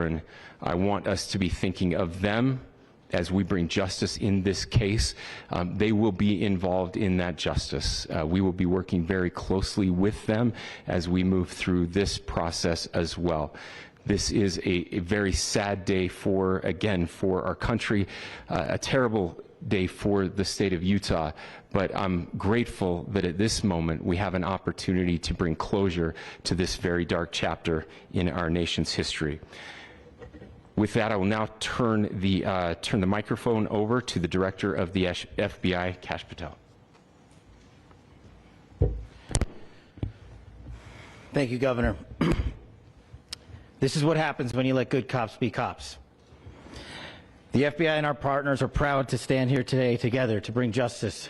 children. I want us to be thinking of them as we bring justice in this case. They will be involved in that justice. We will be working very closely with them as we move through this process as well. This is a very sad day for our country, a terrible day for the state of Utah, but I'm grateful that at this moment we have an opportunity to bring closure to this very dark chapter in our nation's history. With that, I will now turn the microphone over to the Director of the FBI, Kash Patel. Thank you, Governor. This is what happens when you let good cops be cops. The FBI and our partners are proud to stand here today together to bring justice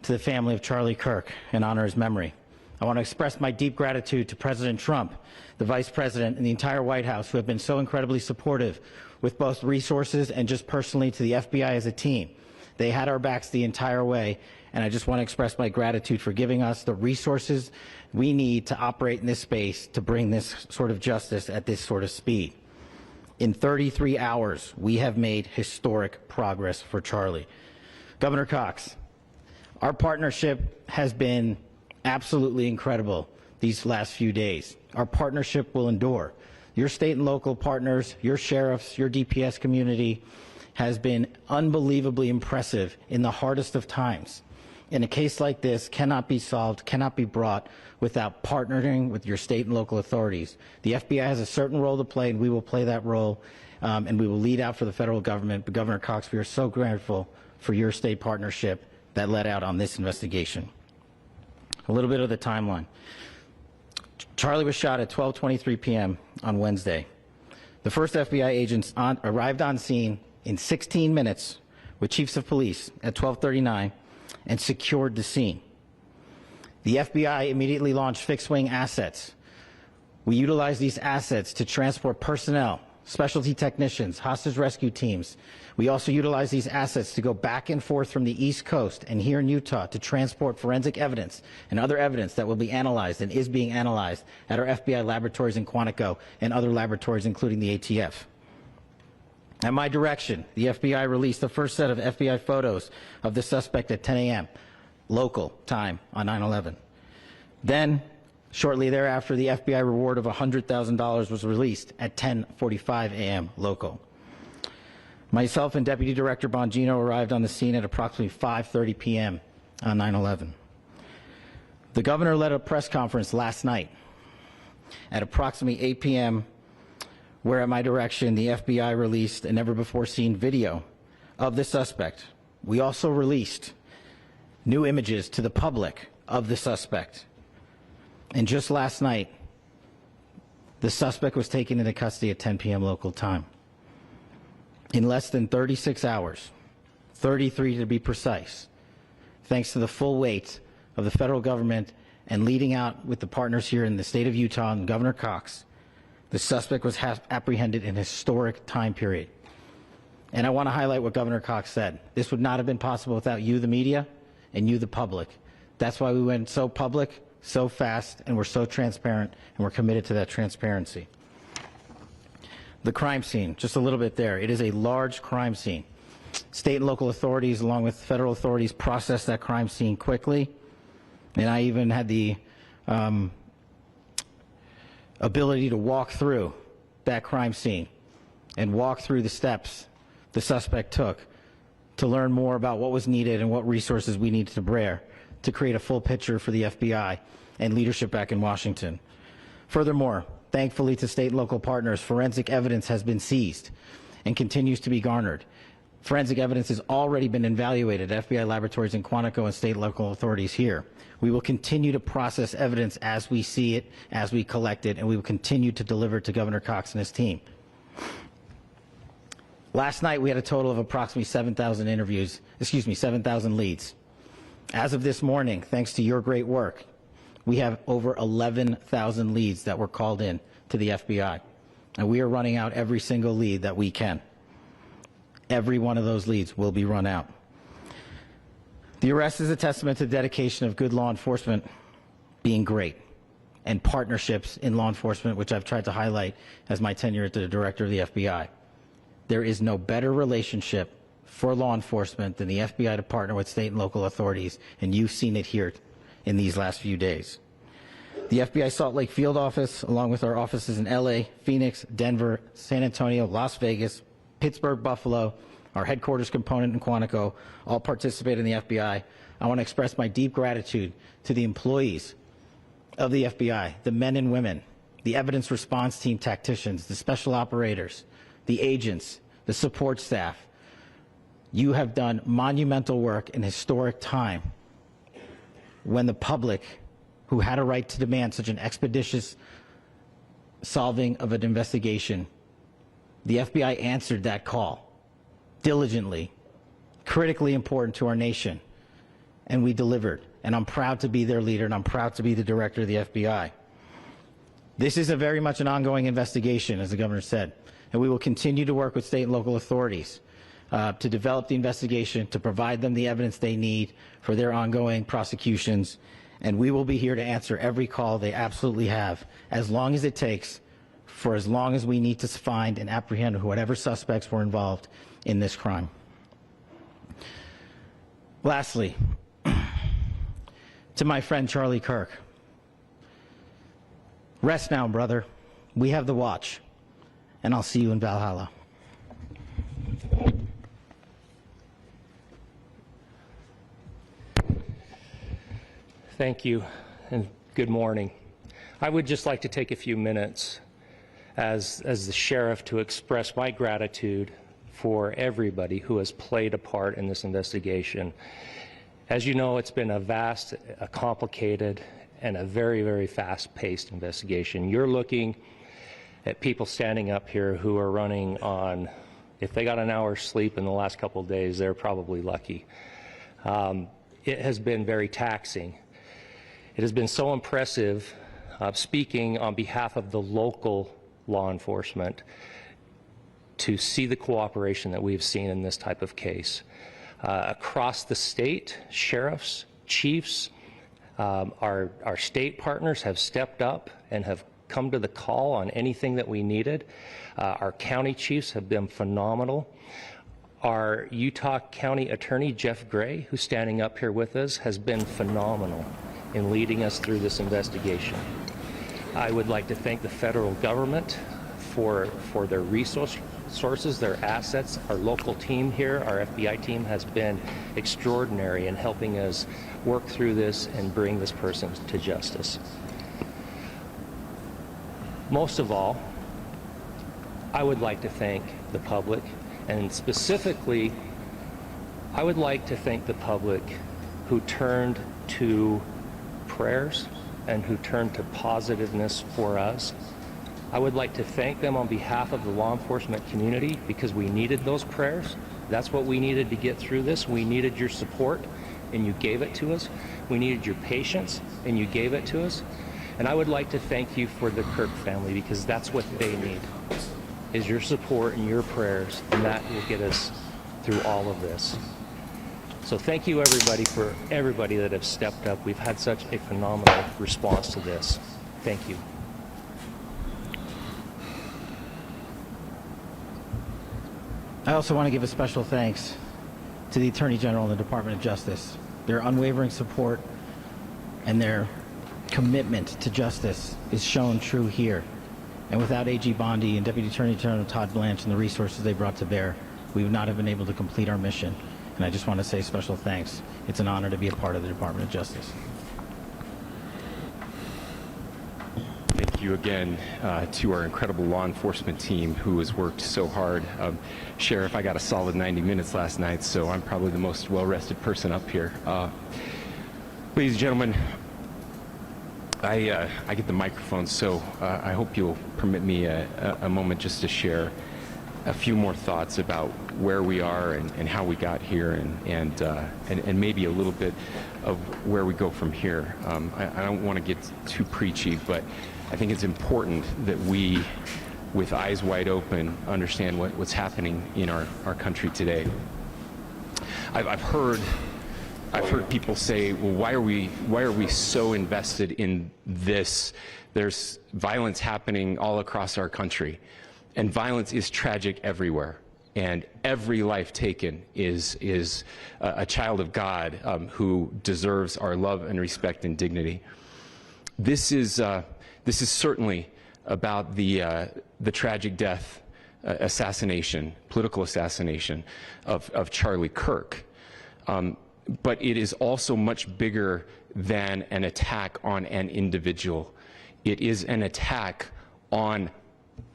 to the family of Charlie Kirk and honor his memory. I want to express my deep gratitude to President Trump, the Vice President, and the entire White House who have been so incredibly supportive with both resources and just personally to the FBI as a team. They had our backs the entire way, and I just want to express my gratitude for giving us the resources we need to operate in this space to bring this sort of justice at this sort of speed. In 33 hours, we have made historic progress for Charlie. Governor Cox, our partnership has been absolutely incredible these last few days. Our partnership will endure. Your state and local partners, your sheriffs, your DPS community has been unbelievably impressive in the hardest of times. And a case like this cannot be solved, cannot be brought without partnering with your state and local authorities. The FBI has a certain role to play, and we will play that role, and we will lead out for the federal government. But Governor Cox, we are so grateful for your state partnership that led out on this investigation. A little bit of the timeline. Charlie was shot at 12:23 p.m. on Wednesday. The first FBI agents arrived on scene in 16 minutes with chiefs of police at 12:39 and secured the scene. The FBI immediately launched fixed-wing assets. We utilized these assets to transport personnel, specialty technicians, hostage rescue teams. We also utilized these assets to go back and forth from the East Coast and here in Utah to transport forensic evidence and other evidence that will be analyzed and is being analyzed at our FBI laboratories in Quantico and other laboratories, including the ATF. At my direction, the FBI released the first set of FBI photos of the suspect at 10 a.m. local time on 9/11. Then, shortly thereafter, the FBI reward of $100,000 was released at 10:45 a.m. local. Myself and Deputy Director Bongino arrived on the scene at approximately 5:30 p.m. on 9/11. The governor led a press conference last night at approximately 8 p.m. where at my direction the FBI released a never-before-seen video of the suspect. We also released new images to the public of the suspect. And just last night, the suspect was taken into custody at 10 p.m. local time. In less than 36 hours, 33 to be precise, thanks to the full weight of the federal government and leading out with the partners here in the state of Utah and Governor Cox, the suspect was apprehended in a historic time period. And I want to highlight what Governor Cox said. This would not have been possible without you, the media, and you, the public. That's why we went so public, so fast, and we're so transparent, and we're committed to that transparency. The crime scene, just a little bit there. It is a large crime scene. State and local authorities, along with federal authorities, processed that crime scene quickly. And I even had the ability to walk through that crime scene and walk through the steps the suspect took to learn more about what was needed and what resources we needed to bear to create a full picture for the FBI and leadership back in Washington. Furthermore, thankfully to state and local partners, forensic evidence has been seized and continues to be garnered. Forensic evidence has already been evaluated at FBI laboratories in Quantico and state and local authorities here. We will continue to process evidence as we see it, as we collect it, and we will continue to deliver to Governor Cox and his team. Last night, we had a total of approximately 7,000 leads. As of this morning, thanks to your great work, we have over 11,000 leads that were called in to the FBI. And we are running out every single lead that we can. Every one of those leads will be run out. The arrest is a testament to the dedication of good law enforcement being great. and partnerships in law enforcement, which I've tried to highlight as my tenure as the director of the FBI. There is no better relationship for law enforcement than the FBI to partner with state and local authorities, and you've seen it here in these last few days. The FBI Salt Lake field office, along with our offices in LA, Phoenix, Denver, San Antonio, Las Vegas, Pittsburgh, Buffalo, our headquarters component in Quantico, all participate in the FBI. I want to express my deep gratitude to the employees of the FBI, the men and women, the evidence response team tacticians, the special operators, the agents, the support staff. You have done monumental work in historic time when the public, who had a right to demand such an expeditious solving of an investigation, the FBI answered that call diligently, critically important to our nation, and we delivered. And I'm proud to be their leader, and I'm proud to be the director of the FBI. This is a very much an ongoing investigation, as the governor said, and we will continue to work with state and local authorities to develop the investigation, to provide them the evidence they need for their ongoing prosecutions, and we will be here to answer every call they absolutely have, as long as it takes, for as long as we need to find and apprehend whatever suspects were involved in this crime. Lastly, to my friend Charlie Kirk, rest now, brother. We have the watch, and I'll see you in Valhalla. Thank you, and good morning. I would just like to take a few minutes as the sheriff to express my gratitude for everybody who has played a part in this investigation. As you know, it's been a vast, a complicated, and a very, very fast-paced investigation. You're looking at people standing up here who are running on, if they got an hour's sleep in the last couple of days, they're probably lucky. It has been very taxing. It has been so impressive, speaking on behalf of the local law enforcement, to see the cooperation that we've seen in this type of case. Across the state, sheriffs, chiefs, our state partners have stepped up and have come to the call on anything that we needed. Our county chiefs have been phenomenal. Our Utah County Attorney, Jeff Gray, who's standing up here with us, has been phenomenal in leading us through this investigation. I would like to thank the federal government for their resources, their assets. Our local team here, our FBI team, has been extraordinary in helping us work through this and bring this person to justice. Most of all, I would like to thank the public, and specifically, I would like to thank the public who turned to prayers and who turned to positiveness for us. I would like to thank them on behalf of the law enforcement community, because we needed those prayers. That's what we needed to get through this. We needed your support, and you gave it to us. We needed your patience, and you gave it to us. And I would like to thank you for the Kirk family, because that's what they need, is your support and your prayers, and that will get us through all of this. So thank you, everybody, for everybody that have stepped up. We've had such a phenomenal response to this. Thank you. I also want to give a special thanks to the Attorney General and the Department of Justice. Their unwavering support and their commitment to justice is shown true here. And without AG Bondi and Deputy Attorney General Todd Blanche and the resources they brought to bear, we would not have been able to complete our mission. And I just want to say special thanks. It's an honor to be a part of the Department of Justice. Thank you again to our incredible law enforcement team who has worked so hard. Sheriff, I got a solid 90 minutes last night, so I'm probably the most well-rested person up here. Ladies and gentlemen, I get the microphone, so I hope you'll permit me a moment just to share a few more thoughts about where we are and how we got here, and maybe a little bit of where we go from here. I don't want to get too preachy, but I think it's important that we, with eyes wide open, understand what's happening in our country today. I've heard I've heard people say, well, why are we so invested in this? There's violence happening all across our country, and violence is tragic everywhere. And every life taken is a child of God who deserves our love and respect and dignity. This is certainly about the tragic death, assassination, political assassination of Charlie Kirk. But it is also much bigger than an attack on an individual. It is an attack on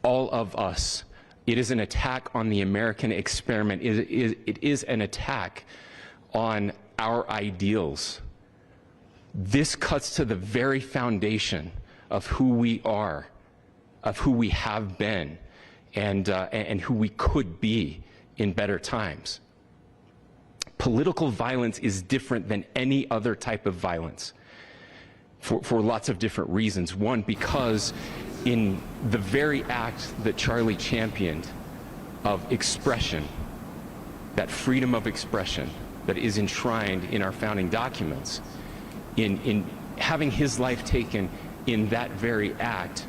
all of us. It is an attack on the American experiment. It is an attack on our ideals. This cuts to the very foundation of who we are, of who we have been, and who we could be in better times. Political violence is different than any other type of violence for lots of different reasons. One, because in the very act that Charlie championed of expression, that freedom of expression that is enshrined in our founding documents, in having his life taken in that very act,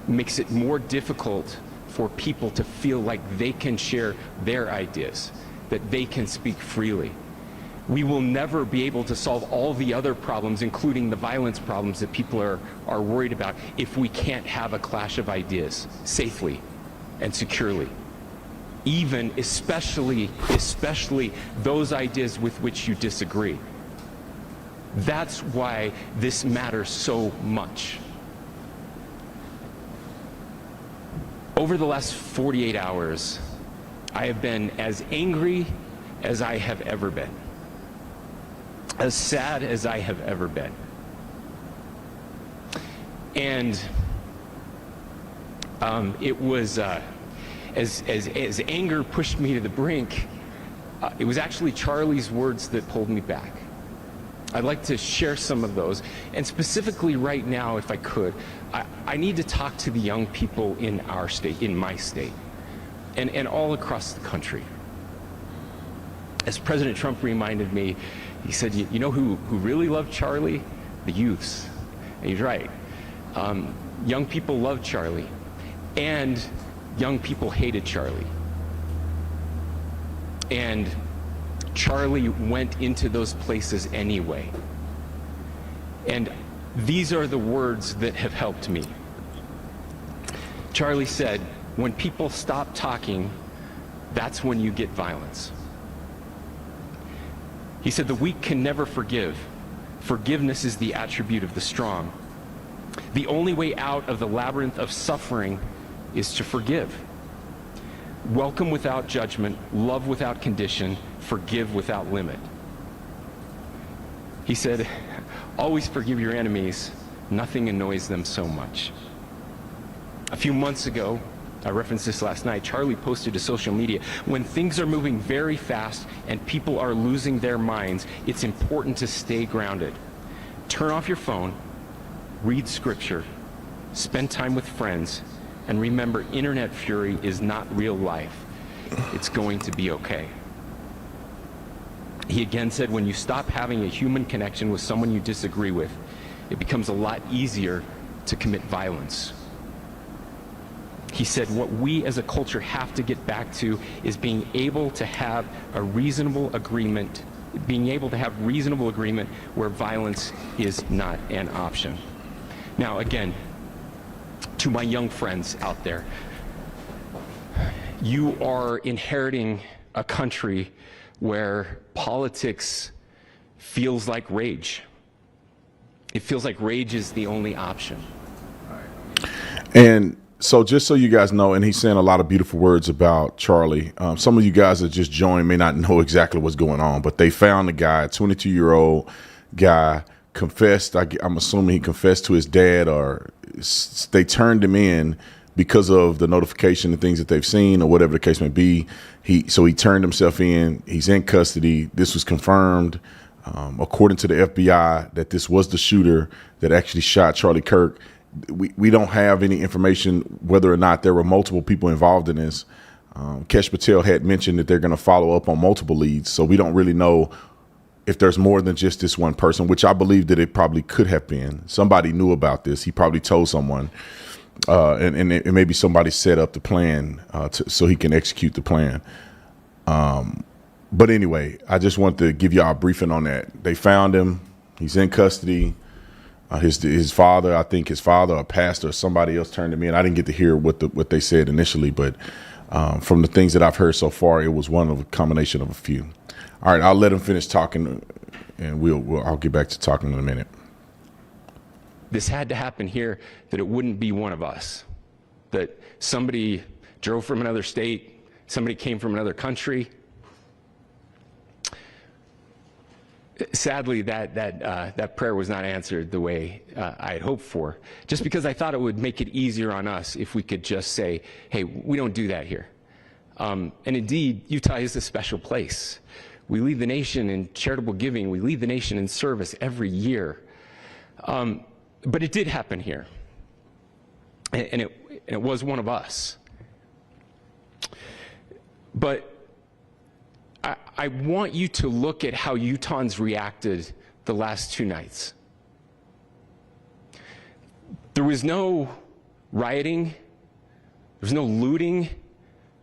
makes it more difficult for people to feel like they can share their ideas, that they can speak freely. We will never be able to solve all the other problems, including the violence problems that people are worried about, if we can't have a clash of ideas safely and securely. Even, especially those ideas with which you disagree. That's why this matters so much. Over the last 48 hours, I have been as angry as I have ever been, as sad as I have ever been. And it was, as anger pushed me to the brink, it was actually Charlie's words that pulled me back. I'd like to share some of those, and specifically right now, if I could, I need to talk to the young people in our state, in my state, and all across the country. As President Trump reminded me, he said, you know who really loved Charlie? The youths. And he's right. Young people loved Charlie, and young people hated Charlie. And Charlie went into those places anyway. And these are the words that have helped me. Charlie said, when people stop talking, that's when you get violence. He said, the weak can never forgive. Forgiveness is the attribute of the strong. The only way out of the labyrinth of suffering is to forgive. Welcome without judgment, love without condition, forgive without limit. He said, always forgive your enemies. Nothing annoys them so much. A few months ago, I referenced this last night, Charlie posted to social media, when things are moving very fast and people are losing their minds, it's important to stay grounded. Turn off your phone, read scripture, spend time with friends, and remember, internet fury is not real life. It's going to be okay. He again said, when you stop having a human connection with someone you disagree with, it becomes a lot easier to commit violence. He said, what we as a culture have to get back to is being able to have a reasonable agreement, where violence is not an option. Now, again, to my young friends out there, you are inheriting a country where politics feels like rage. It feels like rage is the only option. And so just so you guys know, and he's saying a lot of beautiful words about Charlie. Some of you guys that just joined may not know exactly what's going on, but they found the guy, a 22-year-old guy, confessed. I'm assuming he confessed to his dad, or they turned him in because of the notification and things that they've seen, or whatever the case may be. So he turned himself in. He's in custody. This was confirmed, according to the FBI, that this was the shooter that actually shot Charlie Kirk. We don't have any information whether or not there were multiple people involved in this. Kesh Patel had mentioned that they're going to follow up on multiple leads, so we don't really know if there's more than just this one person, which I believe that it probably could have been. Somebody knew about this. He probably told someone, and maybe somebody set up the plan so he can execute the plan. But anyway, I just want to give y'all a briefing on that. They found him. He's in custody. His father, I think his father, a pastor, or somebody else turned to me, and I didn't get to hear what they said initially, but from the things that I've heard so far, it was one of a combination of a few. All right, I'll let him finish talking, and I'll get back to talking in a minute. This had to happen here, that it wouldn't be one of us, that somebody drove from another state, somebody came from another country. Sadly, that prayer was not answered the way I had hoped for, just because I thought it would make it easier on us if we could just say, hey, we don't do that here. And indeed, Utah is a special place. We lead the nation in charitable giving. We lead the nation in service every year. But it did happen here. And it was one of us. But I want you to look at how Utahns reacted the last 2 nights. There was no rioting. There was no looting.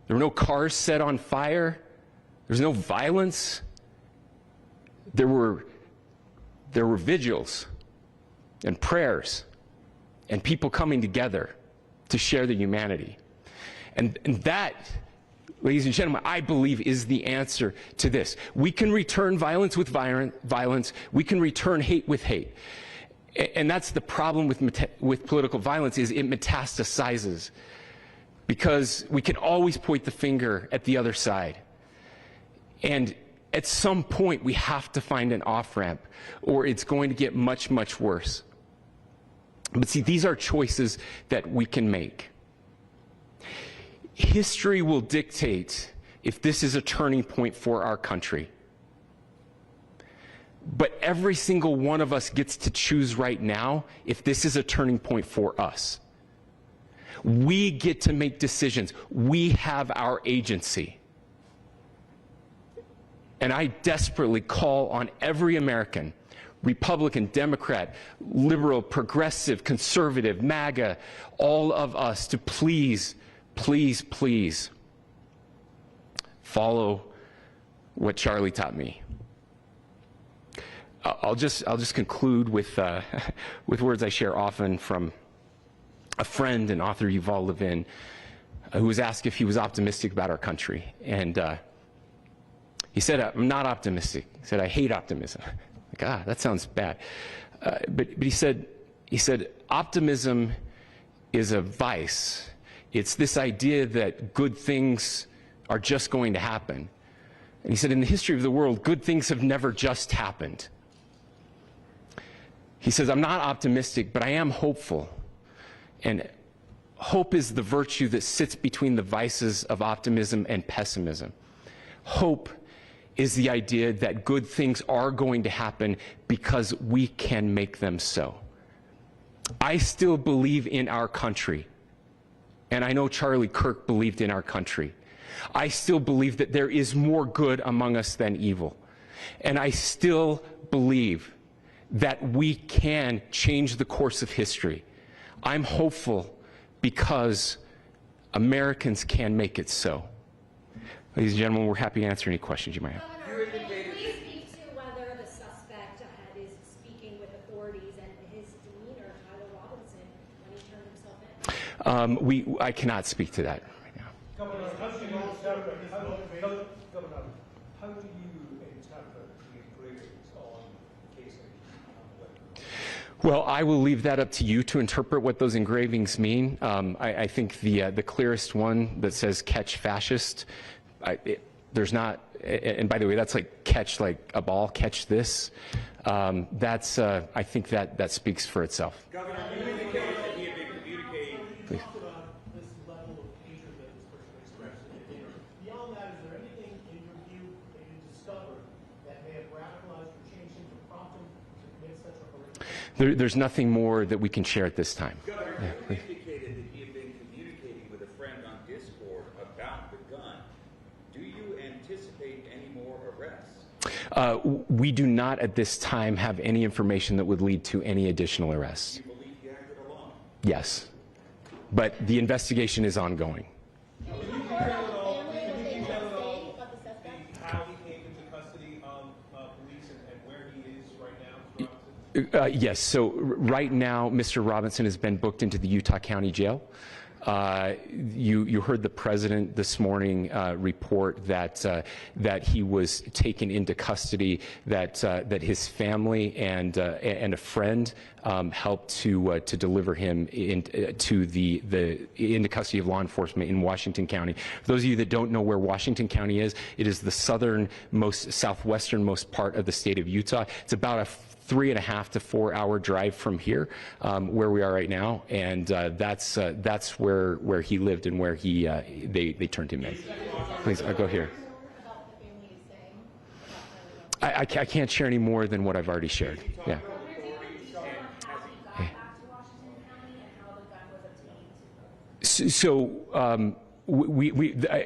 There were no cars set on fire. There was no violence. There were vigils and prayers and people coming together to share the humanity. And that, ladies and gentlemen, I believe is the answer to this. We can return violence with violence. We can return hate with hate. And that's the problem with political violence, is it metastasizes. Because we can always point the finger at the other side. And at some point, we have to find an off-ramp, or it's going to get much, much worse. But see, these are choices that we can make. History will dictate if this is a turning point for our country. But every single one of us gets to choose right now if this is a turning point for us. We get to make decisions. We have our agency. And I desperately call on every American, Republican, Democrat, liberal, progressive, conservative, MAGA, all of us to please, please, please follow what Charlie taught me. I'll just conclude with with words I share often from a friend and author, Yuval Levin, who was asked if he was optimistic about our country. And he said, I'm not optimistic. He said, I hate optimism. Like, that sounds bad. But he said, optimism is a vice. It's this idea that good things are just going to happen. And he said, in the history of the world, good things have never just happened. He says, I'm not optimistic, but I am hopeful. And hope is the virtue that sits between the vices of optimism and pessimism. Hope is the idea that good things are going to happen because we can make them so. I still believe in our country. And I know Charlie Kirk believed in our country. I still believe that there is more good among us than evil. And I still believe that we can change the course of history. I'm hopeful because Americans can make it so. Ladies and gentlemen, we're happy to answer any questions you might have. Governor, can you please speak to whether the suspect is speaking with authorities and his demeanor, Tyler Robinson, when he turned himself in? I cannot speak to that right now. Governor, how do you interpret the engravings on the casing? Well, I will leave that up to you to interpret what those engravings mean. I think the clearest one that says "catch fascist," there's not, and by the way, that's like catch like a ball, catch this. That's I think that speaks for itself. Governor, you indicated that he had been communicating. Please. Talked about this level of hatred that this person expressed. Beyond that, is there anything in your view that you discovered that may have radicalized or changed him to prompt him to commit such a horrific? There's nothing more that we can share at this time. Governor, you indicated that he had been communicating with a friend on Discord about the gun. Do you anticipate any more arrests? We do not at this time have any information that would lead to any additional arrests. You believe he acted alone? Yes, but the investigation is ongoing. How he came into custody of police and where he is right now, Mr. Robinson? Yes, so right now, Mr. Robinson has been booked into the Utah County Jail. You heard the president this morning report that that he was taken into custody, that his family and a friend helped to deliver him into custody of law enforcement in Washington County. For those of you that don't know where Washington County is, it is the southwesternmost part of the state of Utah. It's about a 3.5 to 4 hour drive from here, where we are right now, and that's where he lived and where they turned him in. Please, I'll go here. I can't share any more than what I've already shared. Yeah. So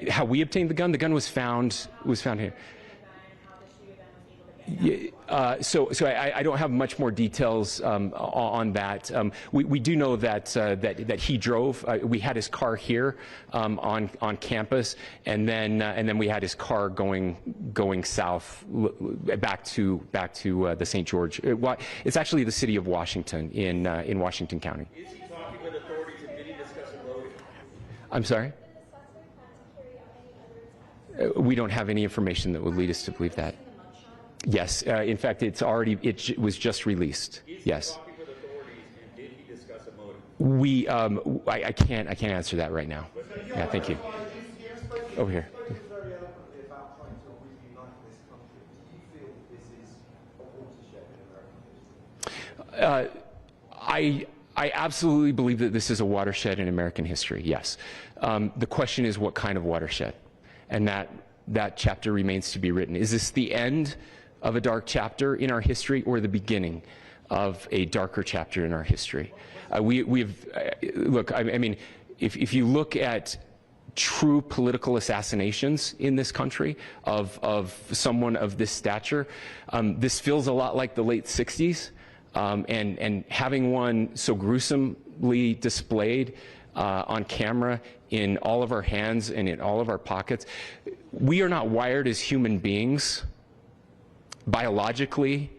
how we obtained the gun? The gun was found here. So I don't have much more details on that. We do know that he drove. We had his car here on campus, and then we had his car going south back to the St. George. It's actually the city of Washington in Washington County. Is he talking with authorities and did he discuss a motive? I'm sorry? We don't have any information that would lead us to believe that. Yes, in fact, it was just released. Yes. Talking with authorities and did he discuss a motive? I can't answer that right now. Yeah, thank you. Over here. I absolutely believe that this is a watershed in American history. Yes. The question is what kind of watershed, and that chapter remains to be written. Is this the end of a dark chapter in our history, or the beginning of a darker chapter in our history? Look, I mean, if you look at true political assassinations in this country of someone of this stature, this feels a lot like the late 60s, and having one so gruesomely displayed on camera in all of our hands and in all of our pockets. We are not wired as human beings biologically,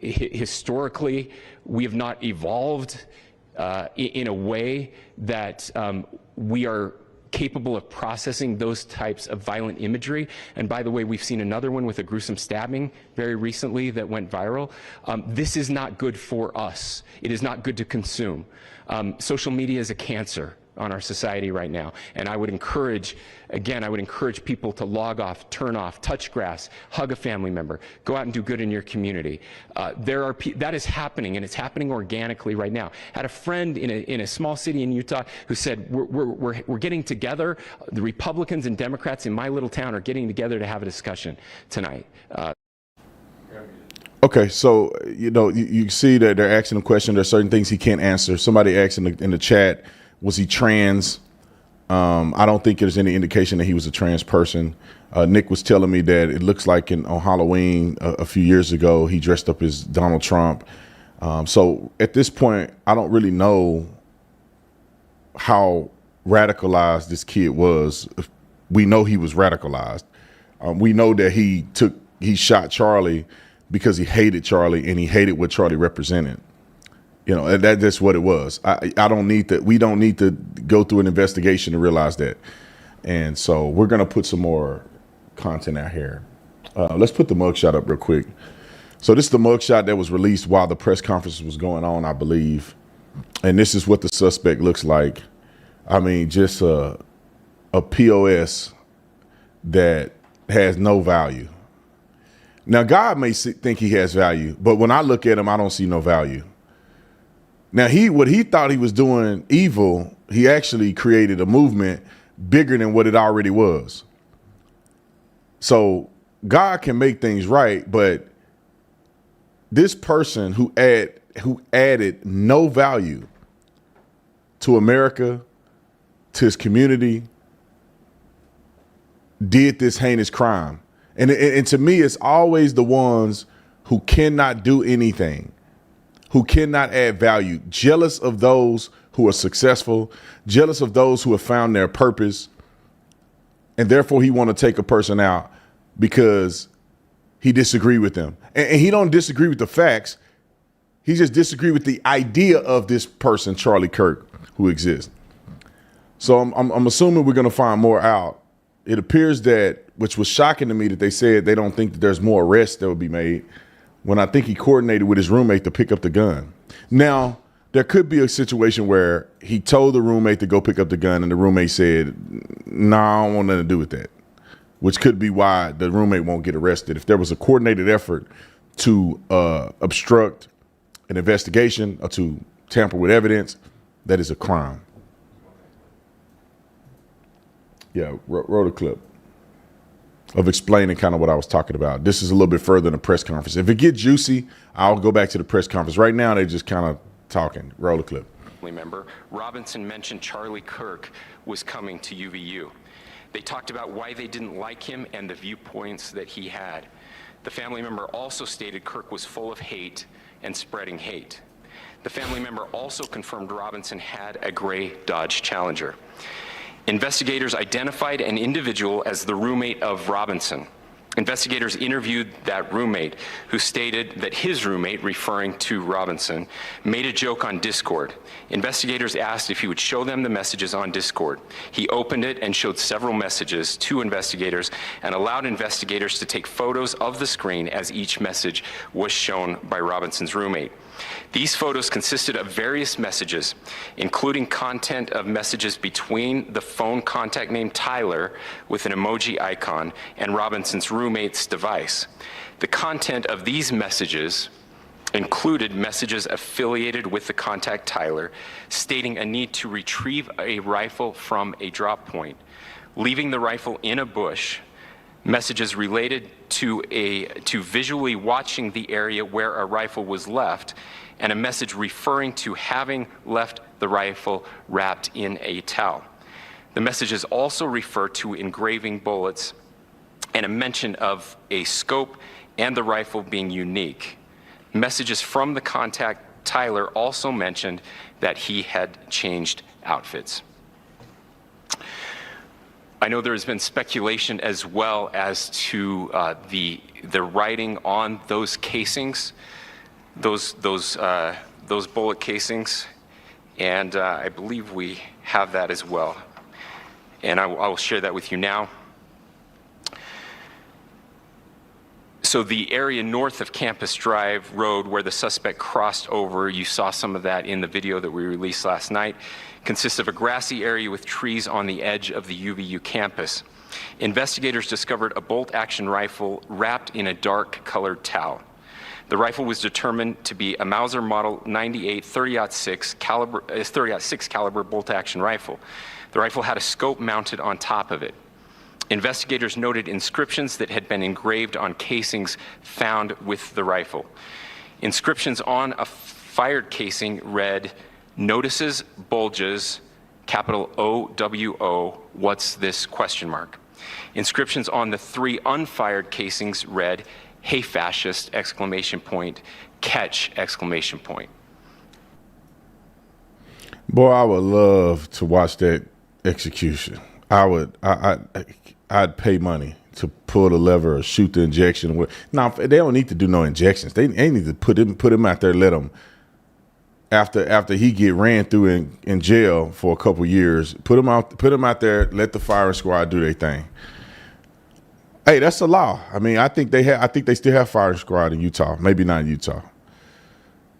historically. We have not evolved in a way that we are capable of processing those types of violent imagery. And by the way, we've seen another one with a gruesome stabbing very recently that went viral. This is not good for us. It is not good to consume. Social media is a cancer on our society right now. And I would encourage people to log off, turn off, touch grass, hug a family member, go out and do good in your community. That is happening, and it's happening organically right now. I had a friend in a small city in Utah who said, we're getting together, the Republicans and Democrats in my little town are getting together to have a discussion tonight. Okay, so you see that they're asking a question. There's certain things he can't answer. Somebody asked in the chat, was he trans? I don't think there's any indication that he was a trans person. Nick was telling me that it looks like on Halloween a few years ago, he dressed up as Donald Trump. So at this point, I don't really know how radicalized this kid was. We know he was radicalized. We know that he shot Charlie because he hated Charlie and he hated what Charlie represented. That's what it was. We don't need to go through an investigation to realize that. And so we're going to put some more content out here. Let's put the mugshot up real quick. So this is the mugshot that was released while the press conference was going on, I believe. And this is what the suspect looks like. I mean, just a POS that has no value. Now, God may think he has value, but when I look at him, I don't see no value. Now, what he thought he was doing evil, he actually created a movement bigger than what it already was. So God can make things right, but this person who added no value to America, to his community, did this heinous crime. And to me, it's always the ones who cannot do anything, who cannot add value, jealous of those who are successful, jealous of those who have found their purpose, and therefore he want to take a person out because he disagree with them. And he don't disagree with the facts. He just disagree with the idea of this person, Charlie Kirk, who exists. So I'm assuming we're going to find more out. It appears that, which was shocking to me, that they said they don't think that there's more arrests that will be made, when I think he coordinated with his roommate to pick up the gun. Now, there could be a situation where he told the roommate to go pick up the gun and the roommate said, no, I don't want nothing to do with that, which could be why the roommate won't get arrested. If there was a coordinated effort to obstruct an investigation or to tamper with evidence, that is a crime. Yeah, wrote a clip of explaining kind of what I was talking about. This is a little bit further in the press conference. If it gets juicy, I'll go back to the press conference. Right now, they're just kind of talking. Roll a clip. Member Robinson mentioned Charlie Kirk was coming to UVU. They talked about why they didn't like him and the viewpoints that he had. The family member also stated Kirk was full of hate and spreading hate. The family member also confirmed Robinson had a gray Dodge Challenger. Investigators identified an individual as the roommate of Robinson. Investigators interviewed that roommate, who stated that his roommate, referring to Robinson, made a joke on Discord. Investigators asked if he would show them the messages on Discord. He opened it and showed several messages to investigators and allowed investigators to take photos of the screen as each message was shown by Robinson's roommate. These photos consisted of various messages, including content of messages between the phone contact named Tyler with an emoji icon and Robinson's roommate's device. The content of these messages included messages affiliated with the contact Tyler, stating a need to retrieve a rifle from a drop point, leaving the rifle in a bush, messages related to visually watching the area where a rifle was left, and a message referring to having left the rifle wrapped in a towel. The messages also refer to engraving bullets and a mention of a scope and the rifle being unique. Messages from the contact Tyler also mentioned that he had changed outfits. I know there has been speculation as well as to the writing on those casings, those bullet casings, and I believe we have that as well. And I will share that with you now. So the area north of Campus Drive Road where the suspect crossed over, you saw some of that in the video that we released last night, consists of a grassy area with trees on the edge of the UVU campus. Investigators discovered a bolt-action rifle wrapped in a dark-colored towel. The rifle was determined to be a Mauser Model 98 30-06 caliber bolt-action rifle. The rifle had a scope mounted on top of it. Investigators noted inscriptions that had been engraved on casings found with the rifle. Inscriptions on a fired casing read, "Notices, bulges, capital OWO, what's this, question mark." Inscriptions on the 3 unfired casings read, "Hey fascist, exclamation point, catch, exclamation point." Boy, I would love to watch that execution. I'd pay money to pull the lever or shoot the injection. Now, they don't need to do no injections. They need to put him out there, let him, after he get ran through in jail for a couple years, put him out there, let the firing squad do their thing. Hey, that's the law. I mean, I think they still have firing squad in Utah. Maybe not in Utah.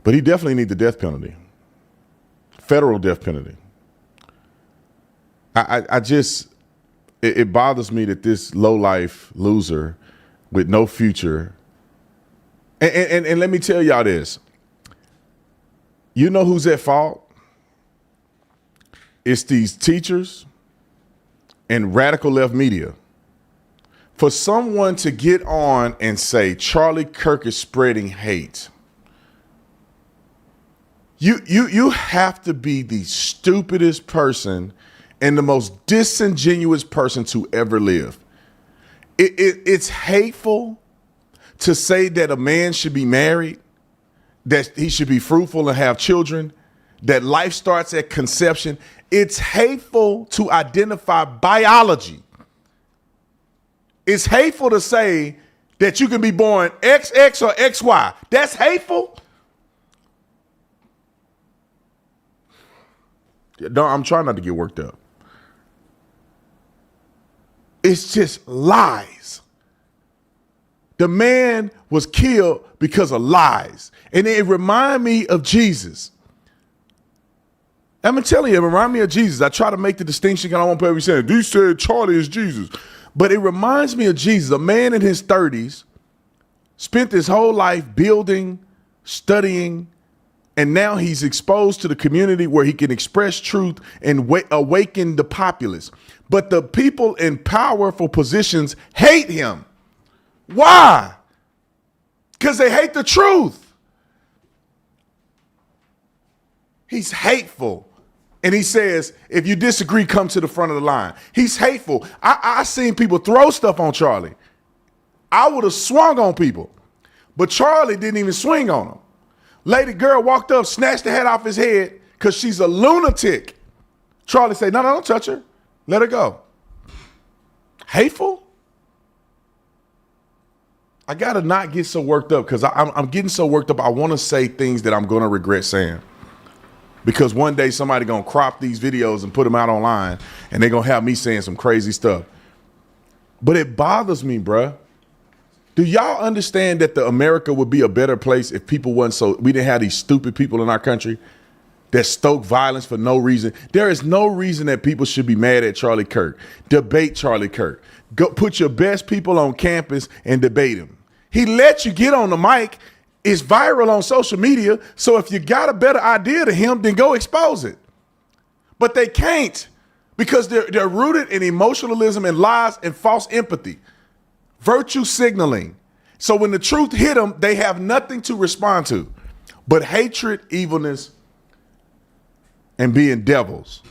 But he definitely needs the death penalty. Federal death penalty. It bothers me that this low-life loser with no future, and let me tell y'all this. You know who's at fault? It's these teachers and radical left media. For someone to get on and say Charlie Kirk is spreading hate, you have to be the stupidest person and the most disingenuous person to ever live. It's hateful to say that a man should be married, that he should be fruitful and have children, that life starts at conception. It's hateful to identify biology. It's hateful to say that you can be born XX or XY. That's hateful. No, I'm trying not to get worked up. It's just lies. The man was killed because of lies. And it reminded me of Jesus. I'm telling you, it reminded me of Jesus. I try to make the distinction because I want people to be saying, you said Charlie is Jesus. But it reminds me of Jesus, a man in his 30s, spent his whole life building, studying, and now he's exposed to the community where he can express truth and awaken the populace. But the people in powerful positions hate him. Why? Because they hate the truth. He's hateful. And he says, if you disagree, come to the front of the line. He's hateful. I seen people throw stuff on Charlie. I would have swung on people. But Charlie didn't even swing on him. Lady girl walked up, snatched the head off his head because she's a lunatic. Charlie said, no, don't touch her. Let her go. Hateful? I got to not get so worked up because I'm getting so worked up. I want to say things that I'm going to regret saying. Because one day somebody going to crop these videos and put them out online and they're going to have me saying some crazy stuff. But it bothers me, bruh. Do y'all understand that America would be a better place if people we didn't have these stupid people in our country that stoke violence for no reason? There is no reason that people should be mad at Charlie Kirk. Debate Charlie Kirk. Go put your best people on campus and debate him. He let you get on the mic. It's viral on social media. So if you got a better idea to him, then go expose it. But they can't because they're rooted in emotionalism and lies and false empathy. Virtue signaling. So when the truth hit them, they have nothing to respond to but hatred, evilness, and being devils.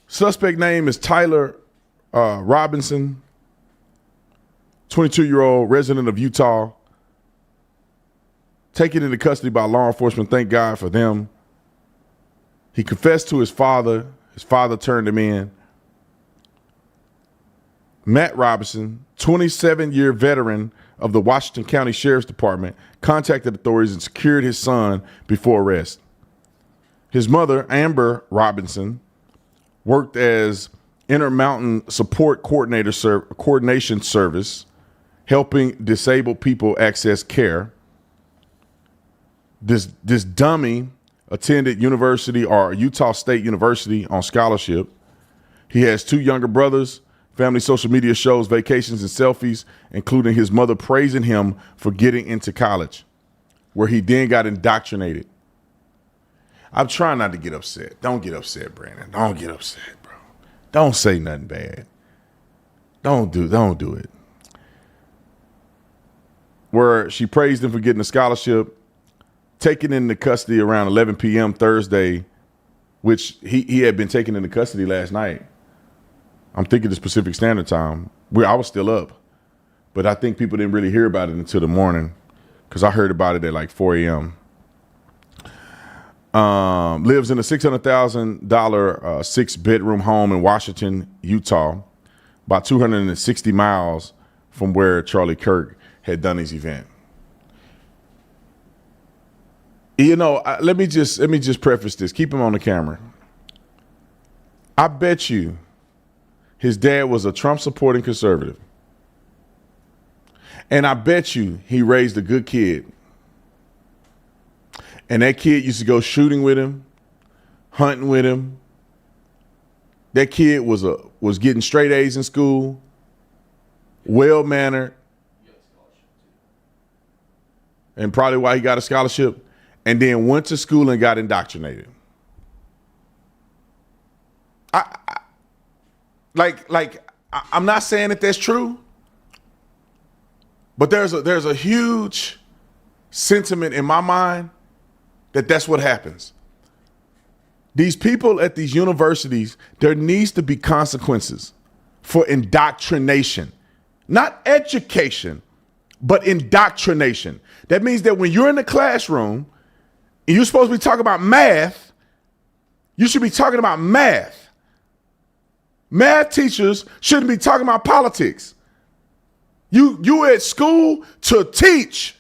Suspect name is Tyler Robinson, 22-year-old resident of Utah, taken into custody by law enforcement. Thank God for them. He confessed to his father. His father turned him in. Matt Robinson, 27-year veteran of the Washington County Sheriff's Department, contacted authorities and secured his son before arrest. His mother, Amber Robinson, worked as Intermountain Support Coordination Service, helping disabled people access care. This dummy attended Utah State University on scholarship. He has two younger brothers. Family social media shows vacations and selfies, including his mother praising him for getting into college, where he then got indoctrinated. I'm trying not to get upset. Don't get upset, Brandon. Don't get upset, bro. Don't say nothing bad. Don't do it. Where she praised him for getting a scholarship, taken into custody around 11 p.m. Thursday, which he had been taken into custody last night. I'm thinking the Pacific Standard Time. I was still up, but I think people didn't really hear about it until the morning because I heard about it at like 4 a.m. Lives in a $600,000 6-bedroom home in Washington, Utah, about 260 miles from where Charlie Kirk had done his event. You know, let me just preface this. Keep him on the camera. I bet you his dad was a Trump-supporting conservative. And I bet you he raised a good kid. And that kid used to go shooting with him, hunting with him. That kid was getting straight A's in school, well-mannered. And probably why he got a scholarship. And then went to school and got indoctrinated. I'm not saying that that's true, but there's a huge sentiment in my mind that that's what happens. These people at these universities, there needs to be consequences for indoctrination, not education, but indoctrination. That means that when you're in the classroom and you're supposed to be talking about math, you should be talking about math. Math teachers shouldn't be talking about politics. You at school to teach.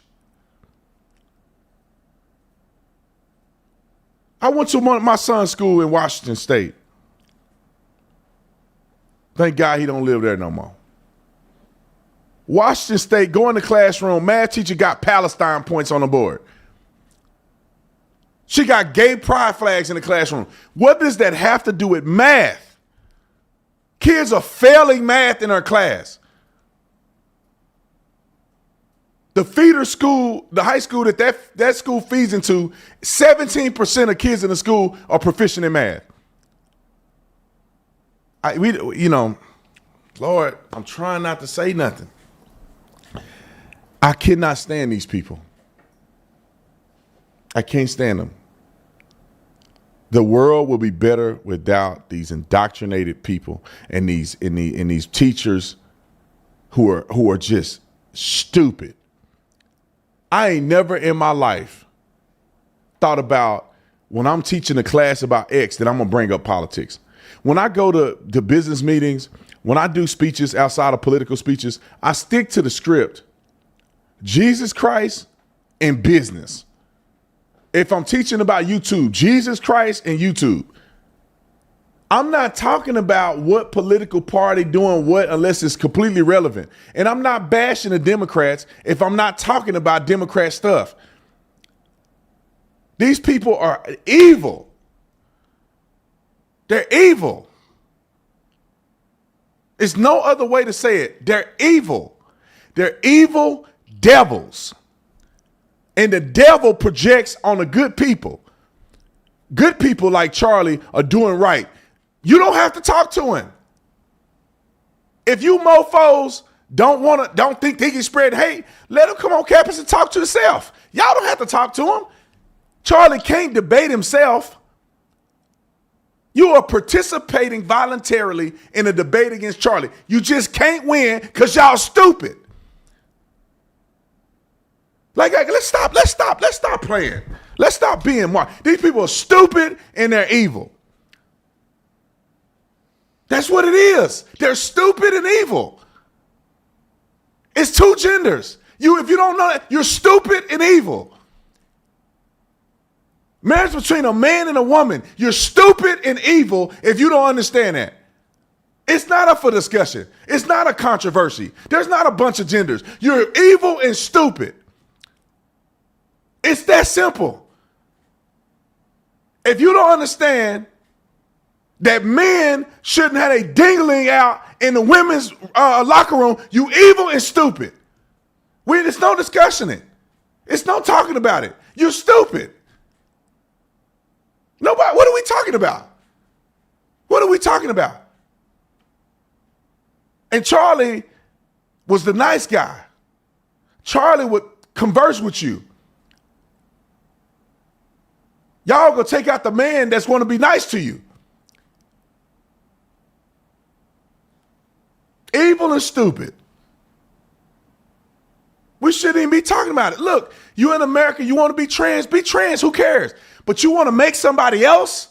I went to my son's school in Washington State. Thank God he don't live there no more. Washington State, go in the classroom, math teacher got Palestine points on the board. She got gay pride flags in the classroom. What does that have to do with math? Kids are failing math in her class. The feeder school, the high school that school feeds into, 17% of kids in the school are proficient in math. Lord, I'm trying not to say nothing. I cannot stand these people. I can't stand them. The world will be better without these indoctrinated people and these teachers who are just stupid. I ain't never in my life thought about when I'm teaching a class about X that I'm gonna bring up politics. When I go to business meetings, when I do speeches outside of political speeches, I stick to the script. Jesus Christ and business. If I'm teaching about YouTube, Jesus Christ and YouTube. I'm not talking about what political party doing what unless it's completely relevant. And I'm not bashing the Democrats if I'm not talking about Democrat stuff. These people are evil. They're evil. There's no other way to say it. They're evil. They're evil devils. And the devil projects on the good people. Good people like Charlie are doing right. You don't have to talk to him. If you mofos don't think they can spread hate, let him come on campus and talk to himself. Y'all don't have to talk to him. Charlie can't debate himself. You are participating voluntarily in a debate against Charlie. You just can't win because y'all stupid. Let's stop playing. Let's stop being marked. These people are stupid and they're evil. That's what it is. They're stupid and evil. It's two genders. If you don't know that, you're stupid and evil. Marriage between a man and a woman, you're stupid and evil if you don't understand that. It's not up for discussion. It's not a controversy. There's not a bunch of genders. You're evil and stupid. It's that simple. If you don't understand that men shouldn't have a dingling out in the women's locker room, you evil and stupid. There's no discussion it. It's no talking about it. You're stupid. Nobody, what are we talking about? What are we talking about? And Charlie was the nice guy. Charlie would converse with you. Y'all gonna take out the man that's gonna be nice to you. Evil and stupid. We shouldn't even be talking about it. Look, you in America, you want to be trans, who cares? But you want to make somebody else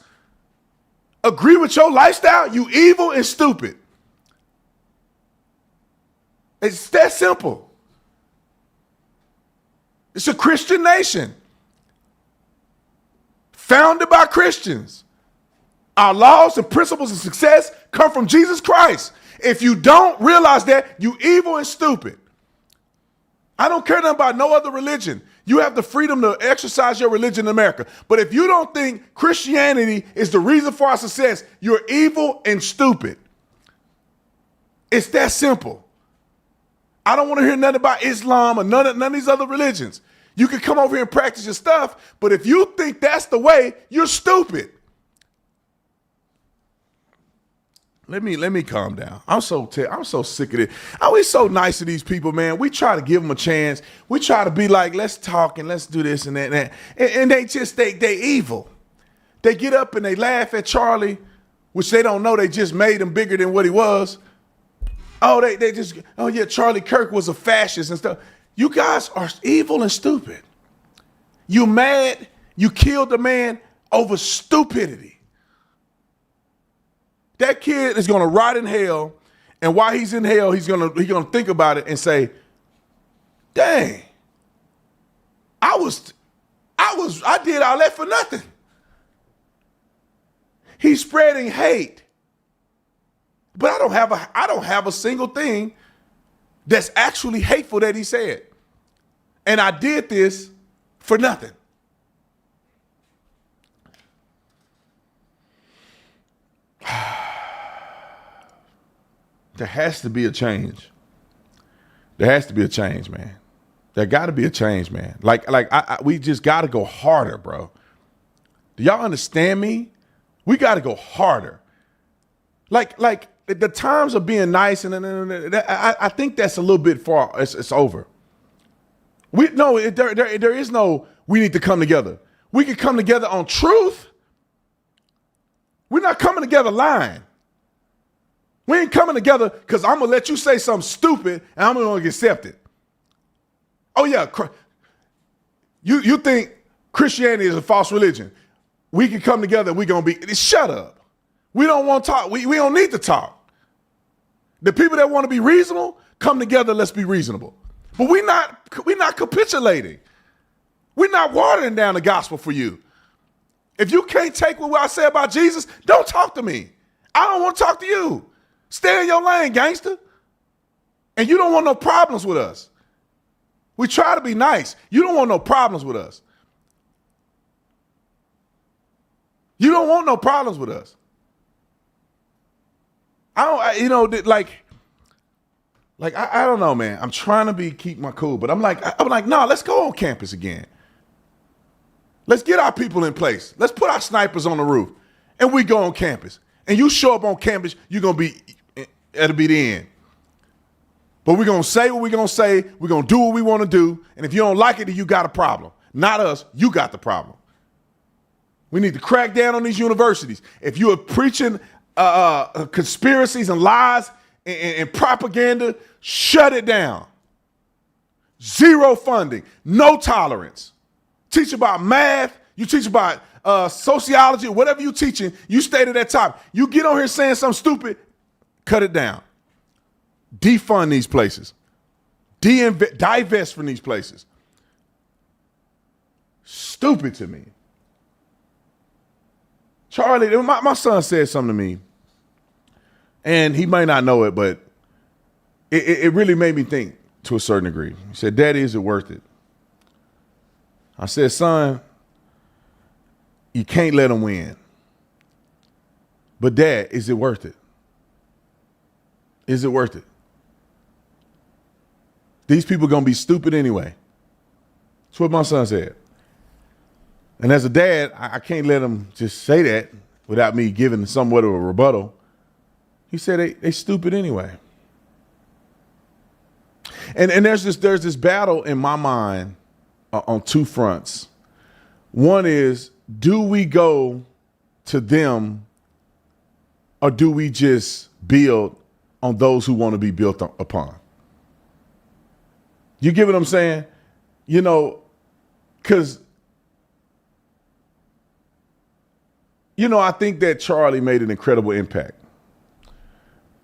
agree with your lifestyle, you evil and stupid. It's that simple. It's a Christian nation. Founded by Christians. Our laws and principles of success come from Jesus Christ. If you don't realize that, you evil and stupid. I don't care nothing about no other religion. You have the freedom to exercise your religion in America. But if you don't think Christianity is the reason for our success, you're evil and stupid. It's that simple. I don't want to hear nothing about Islam or none of these other religions. You can come over here and practice your stuff, but if you think that's the way, you're stupid. Let me calm down. I'm so sick of it. We so nice to these people, man. We try to give them a chance. We try to be like, let's talk and let's do this and that. And they evil. They get up and they laugh at Charlie, which they don't know they just made him bigger than what he was. Oh, they just, oh yeah, Charlie Kirk was a fascist and stuff. You guys are evil and stupid. You mad, you killed a man over stupidity. That kid is gonna rot in hell, and while he's in hell, he's gonna think about it and say, dang, I did all that for nothing. He's spreading hate. But I don't have a single thing that's actually hateful that he said. And I did this for nothing. There has to be a change. There has to be a change, man. There got to be a change, man. We just got to go harder, bro. Do y'all understand me? We got to go harder. Like the times of being nice and I think that's a little bit far. It's over. There is no. We need to come together. We can come together on truth. We're not coming together lying. We ain't coming together because I'm gonna let you say something stupid and I'm gonna accept it. Oh yeah, you think Christianity is a false religion? We can come together. We're gonna be. Shut up. We don't want to talk. We don't need to talk. The people that want to be reasonable, come together. Let's be reasonable. But we're not capitulating. We're not watering down the gospel for you. If you can't take what I say about Jesus, don't talk to me. I don't want to talk to you. Stay in your lane, gangster. And you don't want no problems with us. We try to be nice. You don't want no problems with us. You don't want no problems with us. I don't know, man. I'm trying to keep my cool, but I'm like, no, let's go on campus again. Let's get our people in place. Let's put our snipers on the roof, and we go on campus. And you show up on campus, it'll be the end. But we're gonna say what we're gonna say. We're gonna do what we want to do. And if you don't like it, then you got a problem. Not us. You got the problem. We need to crack down on these universities. If you are preaching conspiracies and lies and propaganda, shut it down. Zero funding, no tolerance. Teach about math, you teach about sociology, whatever you're teaching, you stay to that top. You get on here saying something stupid, cut it down. Defund these places. Divest from these places. Stupid to me. Charlie, my son said something to me, and he might not know it, but it really made me think to a certain degree. He said, Daddy, is it worth it? I said, son, you can't let them win. But Dad, is it worth it? Is it worth it? These people are going to be stupid anyway. That's what my son said. And as a dad, I can't let him just say that without me giving somewhat of a rebuttal. He said they stupid anyway. And there's this battle in my mind on two fronts. One is, do we go to them or do we just build on those who want to be built upon? You get what I'm saying? You know, because, I think that Charlie made an incredible impact.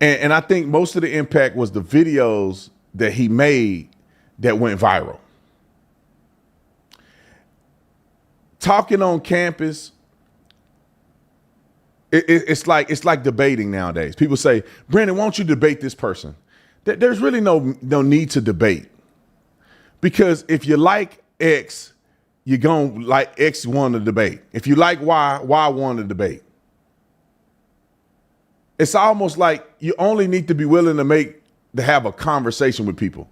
And I think most of the impact was the videos that he made that went viral. Talking on campus, it's like debating nowadays. People say, Brandon, why don't you debate this person? There's really no need to debate. Because if you like X, you're going to like X won the debate. If you like Y, Y won the debate. It's almost like you only need to be willing to have a conversation with people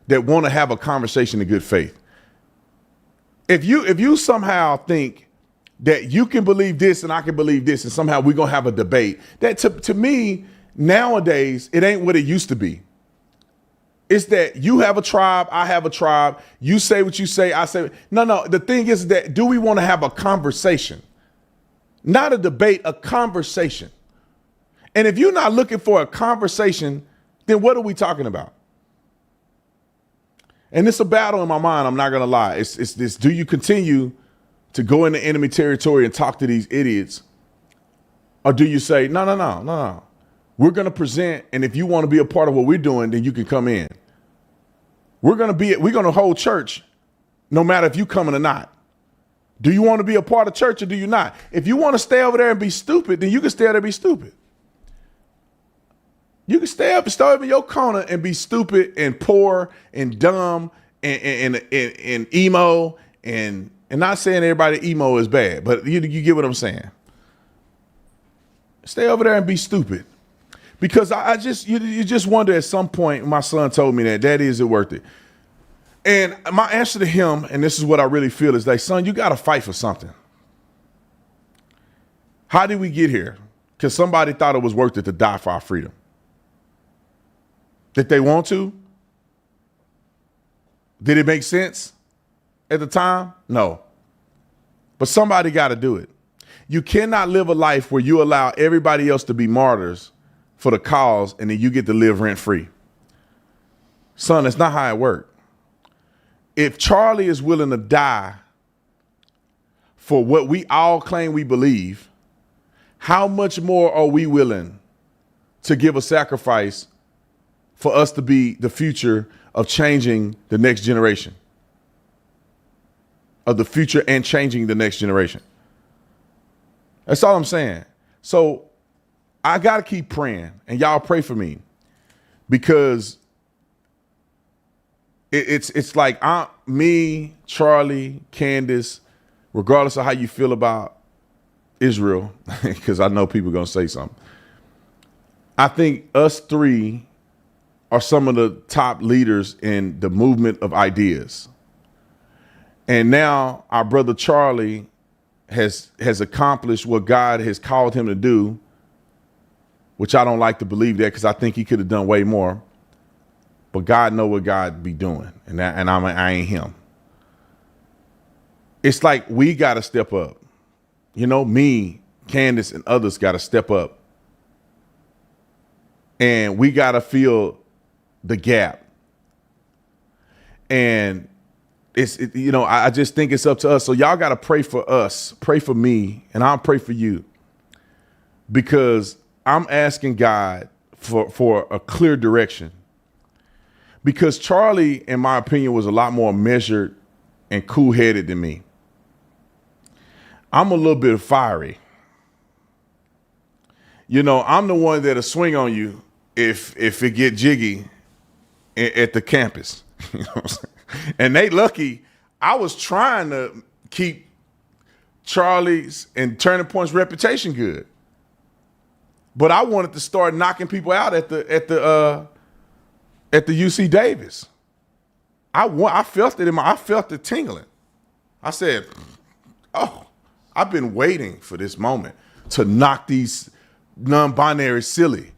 that want to have a conversation in good faith. If you somehow think that you can believe this and I can believe this and somehow we're going to have a debate, that to me, nowadays, it ain't what it used to be. It's that you have a tribe, I have a tribe, you say what you say, I say. No, the thing is that do we want to have a conversation? Not a debate, a conversation. And if you're not looking for a conversation, then what are we talking about? And it's a battle in my mind, I'm not going to lie. It's this, do you continue to go into enemy territory and talk to these idiots? Or do you say, no. We're going to present, and if you want to be a part of what we're doing, then you can come in. We're going to hold church no matter if you coming or not. Do you want to be a part of church or do you not? If you want to stay over there and be stupid, then you can stay there and be stupid. You can stay up in your corner and be stupid and poor and dumb and emo and not saying everybody emo is bad, but you get what I'm saying. Stay over there and be stupid. Because you just wonder at some point, my son told me that, Daddy, is it worth it? And my answer to him, and this is what I really feel, is like, son, you got to fight for something. How did we get here? Because somebody thought it was worth it to die for our freedom. Did they want to? Did it make sense at the time? No. But somebody got to do it. You cannot live a life where you allow everybody else to be martyrs for the cause and then you get to live rent free. Son, that's not how it works. If Charlie is willing to die for what we all claim we believe, how much more are we willing to give a sacrifice for us to be the future of changing the next generation? Of the future and changing the next generation. That's all I'm saying. So I got to keep praying, and y'all pray for me, because it's like me, Charlie, Candace, regardless of how you feel about Israel, because I know people are going to say something. I think us three are some of the top leaders in the movement of ideas. And now our brother Charlie has accomplished what God has called him to do, which I don't like to believe that, because I think he could have done way more. But God know what God be doing, and I ain't him. It's like we got to step up. You know, me, Candace, and others got to step up. And we got to fill the gap. And I just think it's up to us. So y'all got to pray for us, pray for me, and I'll pray for you. Because I'm asking God for a clear direction. Because Charlie, in my opinion, was a lot more measured and cool-headed than me. I'm a little bit fiery. You know, I'm the one that'll swing on you if it get jiggy at the campus. You know what I'm saying? And they lucky, I was trying to keep Charlie's and Turning Point's reputation good. But I wanted to start knocking people out at the UC Davis. I felt it I felt it tingling. I said, oh, I've been waiting for this moment to knock these non-binary silly.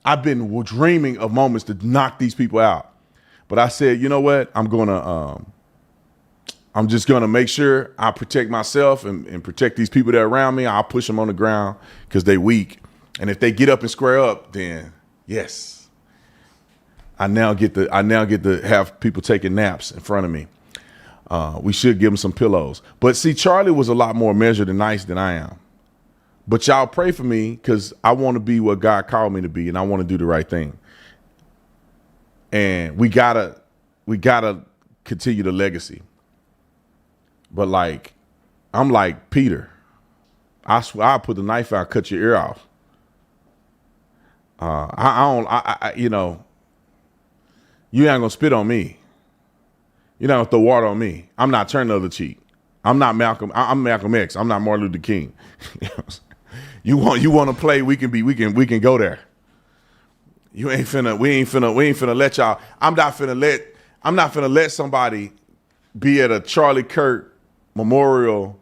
I've been dreaming of moments to knock these people out. But I said, you know what? I'm just gonna make sure I protect myself and protect these people that are around me. I'll push them on the ground because they weak. And if they get up and square up, then yes, I now get to have people taking naps in front of me. We should give them some pillows. But see, Charlie was a lot more measured and nice than I am. But y'all pray for me, because I want to be what God called me to be, and I want to do the right thing. And we gotta continue the legacy. But like, I'm like Peter. I swear, I'll put the knife out, cut your ear off. You ain't gonna spit on me. You're not gonna throw water on me. I'm not turning the other cheek. I'm not Malcolm. I'm Malcolm X. I'm not Martin Luther King. You want to play? We can go there. We ain't finna let y'all. I'm not finna let somebody be at a Charlie Kirk memorial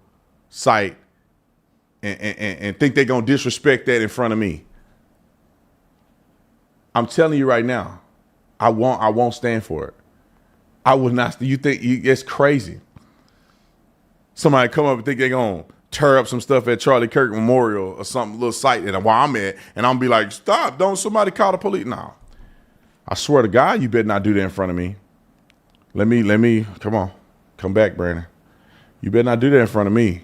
site and think they're gonna disrespect that in front of me. I'm telling you right now, I won't stand for it. I would not. You think it's crazy? Somebody come up and think they're gonna tear up some stuff at Charlie Kirk Memorial or some little site that while I'm at, and I'm be like, stop! Don't somebody call the police? No, I swear to God, you better not do that in front of me. Let me, come on. Come back, Brandon. You better not do that in front of me.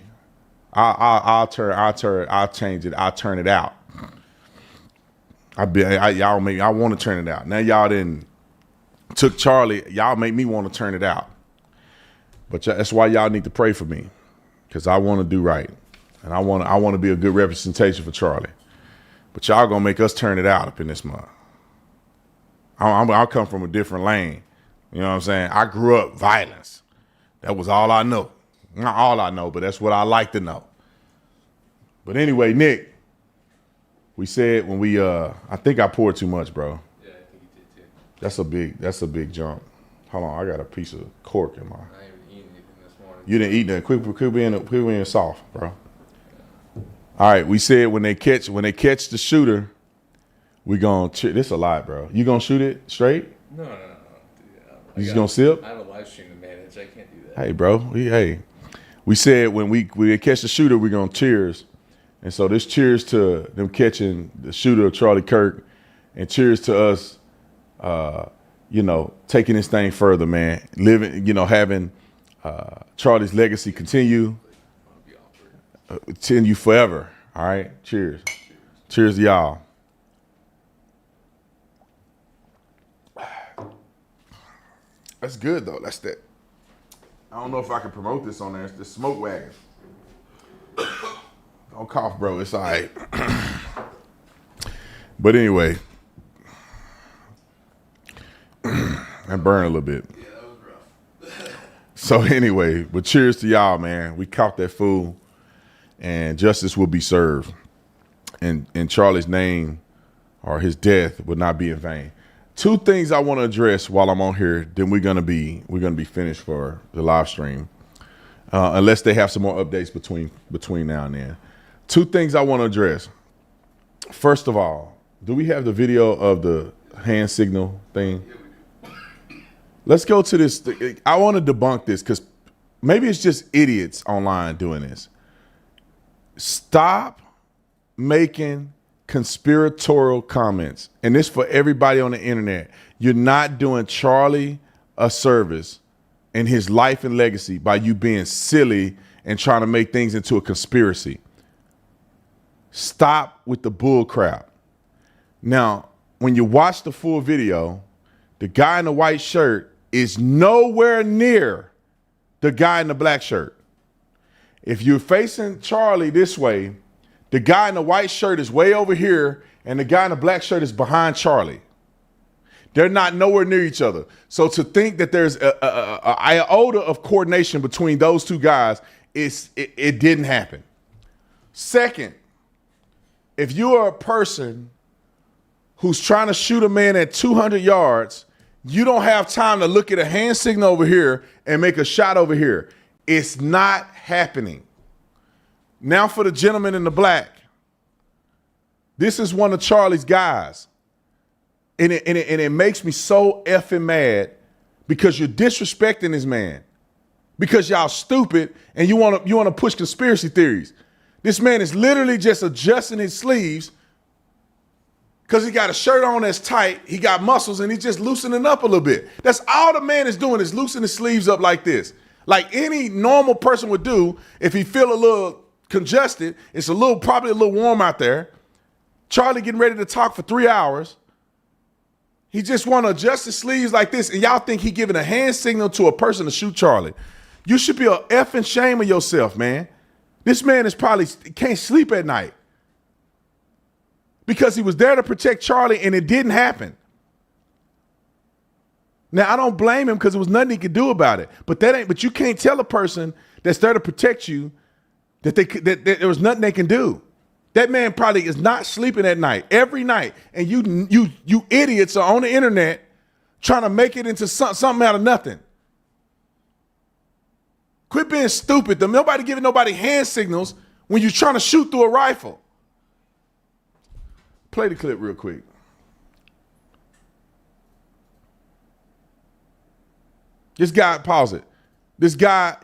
I'll change it. I'll turn it out. I want to turn it out. Now y'all didn't took Charlie. Y'all make me want to turn it out. But that's why y'all need to pray for me, because I want to do right, and I want to be a good representation for Charlie. But y'all gonna make us turn it out up in this month. I'll come from a different lane. You know what I'm saying? I grew up violence. That was all I know. Not all I know, but that's what I like to know. But anyway, Nick, we said when we I think I poured too much, bro. Yeah, I think you did too. That's a big jump. Hold on, I got a piece of cork in my. I ain't even eaten anything this morning. You didn't eat nothing. Quit being soft, bro. All right, we said when they catch the shooter, we gonna this a lot, bro. You gonna shoot it straight? No. Dude, You just gonna sip? I have a live stream to manage. I can't do that. Hey, bro. We said when we catch the shooter, we're gonna cheers. And so this cheers to them catching the shooter, Charlie Kirk, and cheers to us, taking this thing further, man. Living, having Charlie's legacy continue forever. All right, cheers. Cheers to y'all. That's good though. That's that. I don't know if I can promote this on there. It's the smoke wagon. Don't cough, bro. It's all right. But anyway, I burned a little bit. Yeah, that was rough. So anyway, but cheers to y'all, man. We caught that fool, and justice will be served. And Charlie's name or his death would not be in vain. Two things I want to address while I'm on here. Then we're gonna be finished for the live stream, unless they have some more updates between now and then. Two things I want to address. First of all, do we have the video of the hand signal thing? Let's go to this. I want to debunk this because maybe it's just idiots online doing this. Stop making conspiratorial comments. And this for everybody on the internet. You're not doing Charlie a service in his life and legacy by you being silly and trying to make things into a conspiracy. Stop with the bull crap. Now, when you watch the full video, the guy in the white shirt is nowhere near the guy in the black shirt. If you're facing Charlie this way, the guy in the white shirt is way over here, and the guy in the black shirt is behind Charlie. They're not nowhere near each other. So to think that there's an iota of coordination between those two guys, it didn't happen. Second, if you are a person who's trying to shoot a man at 200 yards, you don't have time to look at a hand signal over here and make a shot over here. It's not happening. Now for the gentleman in the black. This is one of Charlie's guys. And it makes me so effing mad because you're disrespecting this man. Because y'all stupid and you want to push conspiracy theories. This man is literally just adjusting his sleeves because he got a shirt on that's tight. He got muscles and he's just loosening up a little bit. That's all the man is doing is loosening his sleeves up like this. Like any normal person would do if he feel a little congested. It's probably a little warm out there. Charlie getting ready to talk for 3 hours. He just want to adjust his sleeves like this. And y'all think he giving a hand signal to a person to shoot Charlie. You should be a effing shame of yourself, man. This man is probably can't sleep at night because he was there to protect Charlie and it didn't happen. Now, I don't blame him because there was nothing he could do about it. But you can't tell a person that's there to protect you that there was nothing they can do. That man probably is not sleeping at night every night. And you idiots are on the internet trying to make it into something out of nothing. Quit being stupid. Nobody giving nobody hand signals when you're trying to shoot through a rifle. Play the clip real quick. This guy, pause it. This guy,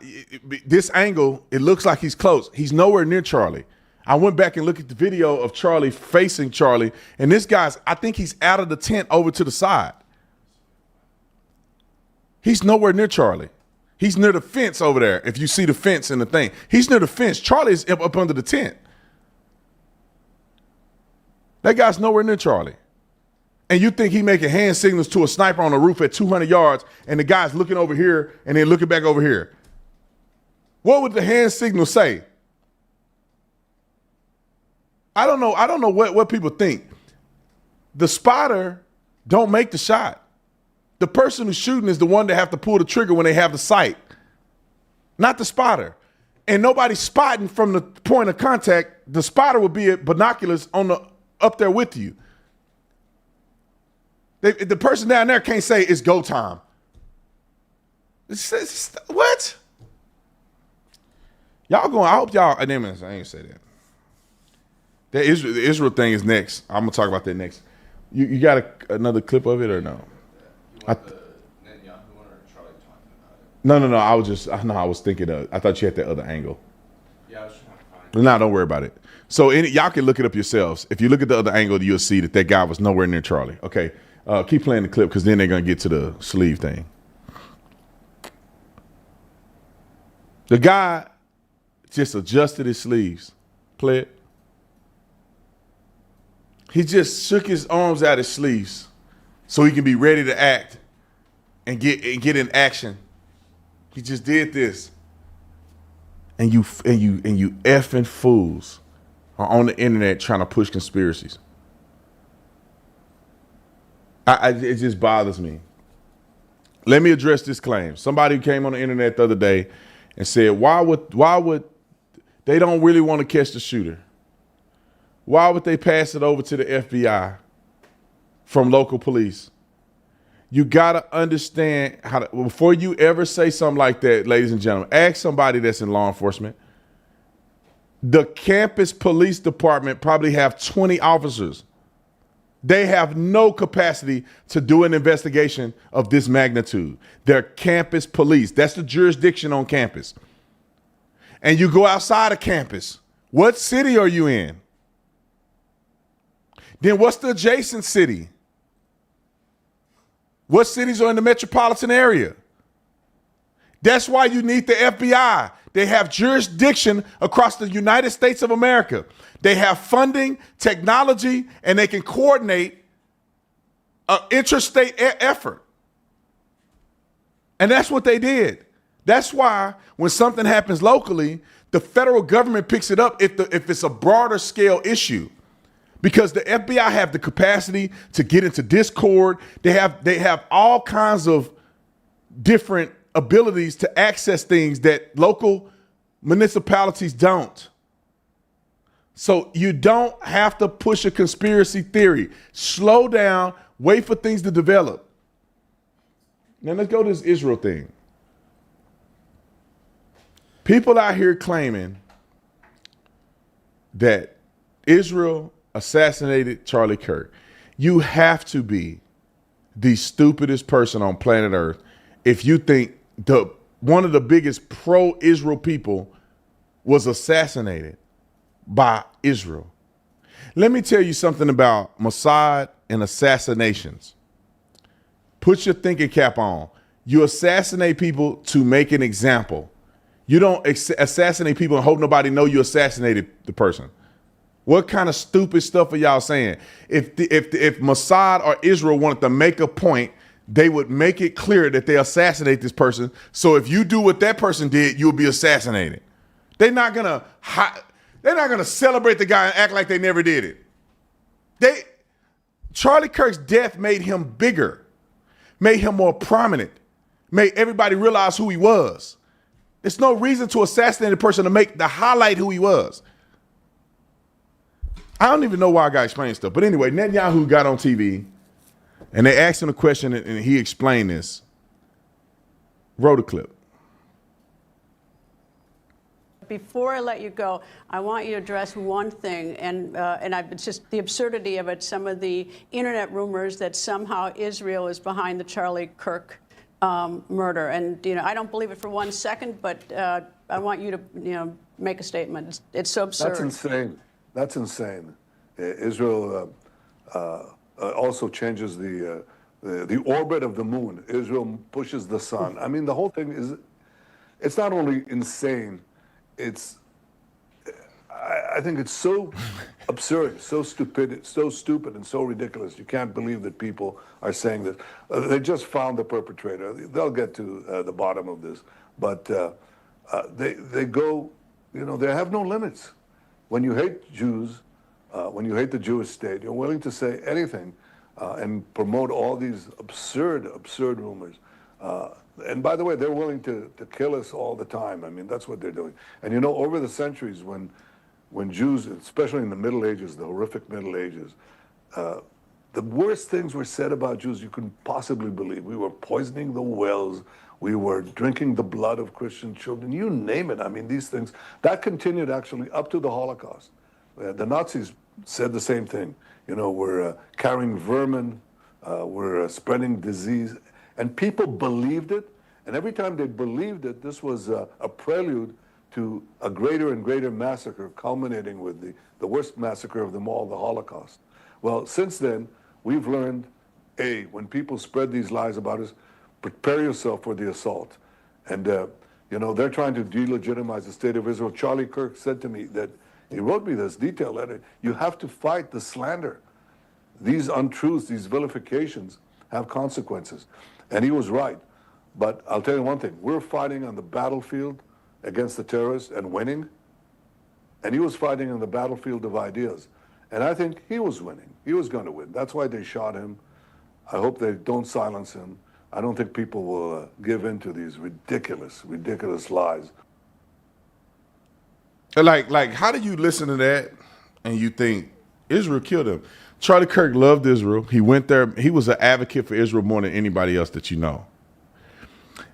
this angle, it looks like he's close. He's nowhere near Charlie. I went back and looked at the video of Charlie facing Charlie, and this guy's, I think he's out of the tent over to the side. He's nowhere near Charlie. He's near the fence over there. If you see the fence and the thing, he's near the fence. Charlie is up under the tent. That guy's nowhere near Charlie. And you think he making hand signals to a sniper on the roof at 200 yards and the guy's looking over here and then looking back over here. What would the hand signal say? I don't know what people think. The spotter don't make the shot. The person who's shooting is the one that have to pull the trigger when they have the sight, not the spotter. And nobody's spotting from the point of contact. The spotter would be at binoculars up there with you. The person down there can't say it's go time. What? Y'all going, I hope y'all, I ain't gonna say that. The Israel thing is next. I'm gonna talk about that next. You got another clip of it or no? No. I was thinking I thought you had that other angle. Yeah, I was trying to find it. No, don't worry about it. So y'all can look it up yourselves. If you look at the other angle, you'll see that guy was nowhere near Charlie. Okay, keep playing the clip because then they're gonna get to the sleeve thing. The guy just adjusted his sleeves. Play it. He just shook his arms out his sleeves so he can be ready to act and get in action. He just did this. And you effing fools are on the internet trying to push conspiracies. It just bothers me. Let me address this claim. Somebody came on the internet the other day and said, why would they don't really want to catch the shooter? Why would they pass it over to the FBI from local police? You got to understand before you ever say something like that, ladies and gentlemen, ask somebody that's in law enforcement. The campus police department probably have 20 officers. They have no capacity to do an investigation of this magnitude. They're campus police. That's the jurisdiction on campus. And you go outside of campus. What city are you in? Then what's the adjacent city? What cities are in the metropolitan area? That's why you need the FBI. They have jurisdiction across the United States of America. They have funding, technology, and they can coordinate an interstate effort. And that's what they did. That's why when something happens locally, the federal government picks it up if it's a broader scale issue. Because the FBI have the capacity to get into Discord. They have all kinds of different abilities to access things that local municipalities don't. So you don't have to push a conspiracy theory. Slow down, wait for things to develop. Now let's go to this Israel thing. People out here claiming that Israel assassinated Charlie Kirk. You have to be the stupidest person on planet Earth if you think one of the biggest pro-Israel people was assassinated by Israel. Let me tell you something about Mossad and assassinations. Put your thinking cap on. You assassinate people to make an example. You don't assassinate people and hope nobody know you assassinated the person. What kind of stupid stuff are y'all saying? If Mossad or Israel wanted to make a point, they would make it clear that they assassinate this person. So if you do what that person did, you'll be assassinated. They're not gonna celebrate the guy and act like they never did it. Charlie Kirk's death made him bigger, made him more prominent, made everybody realize who he was. There's no reason to assassinate a person to highlight who he was. I don't even know why I got to explain stuff. But anyway, Netanyahu got on TV and they asked him a question and he explained this. Roll the clip. Before I let you go, I want you to address one thing, and it's just the absurdity of it. Some of the internet rumors that somehow Israel is behind the Charlie Kirk murder, and I don't believe it for 1 second, but I want you to make a statement. It's so absurd. That's insane. That's insane. Israel also changes the the orbit of the moon. Israel pushes the sun. I mean, the whole thing is, it's not only insane, I think it's so absurd, so stupid, and so ridiculous. You can't believe that people are saying this. They just found the perpetrator. They'll get to the bottom of this. But they go, they have no limits. When you hate Jews, when you hate the Jewish state, you're willing to say anything and promote all these absurd rumors. And by the way, they're willing to kill us all the time. I mean, that's what they're doing. And over the centuries, when Jews, especially in the Middle Ages, the horrific Middle Ages, the worst things were said about Jews you couldn't possibly believe. We were poisoning the wells. We were drinking the blood of Christian children. You name it. I mean, these things. That continued actually up to the Holocaust. The Nazis said the same thing. We're carrying vermin. We're spreading disease. And people believed it. And every time they believed it, this was a prelude to a greater and greater massacre, culminating with the worst massacre of them all, the Holocaust. Well, since then, we've learned, when people spread these lies about us, prepare yourself for the assault. And, they're trying to delegitimize the state of Israel. Charlie Kirk said to me that, he wrote me this detailed letter, you have to fight the slander. These untruths, these vilifications have consequences. And he was right. But I'll tell you one thing, we're fighting on the battlefield against the terrorists and winning. And he was fighting on the battlefield of ideas. And I think he was winning. He was going to win. That's why they shot him. I hope they don't silence him. I don't think people will give in to these ridiculous lies. Like, how do you listen to that and you think Israel killed him? Charlie Kirk loved Israel. He went there. He was an advocate for Israel more than anybody else that you know.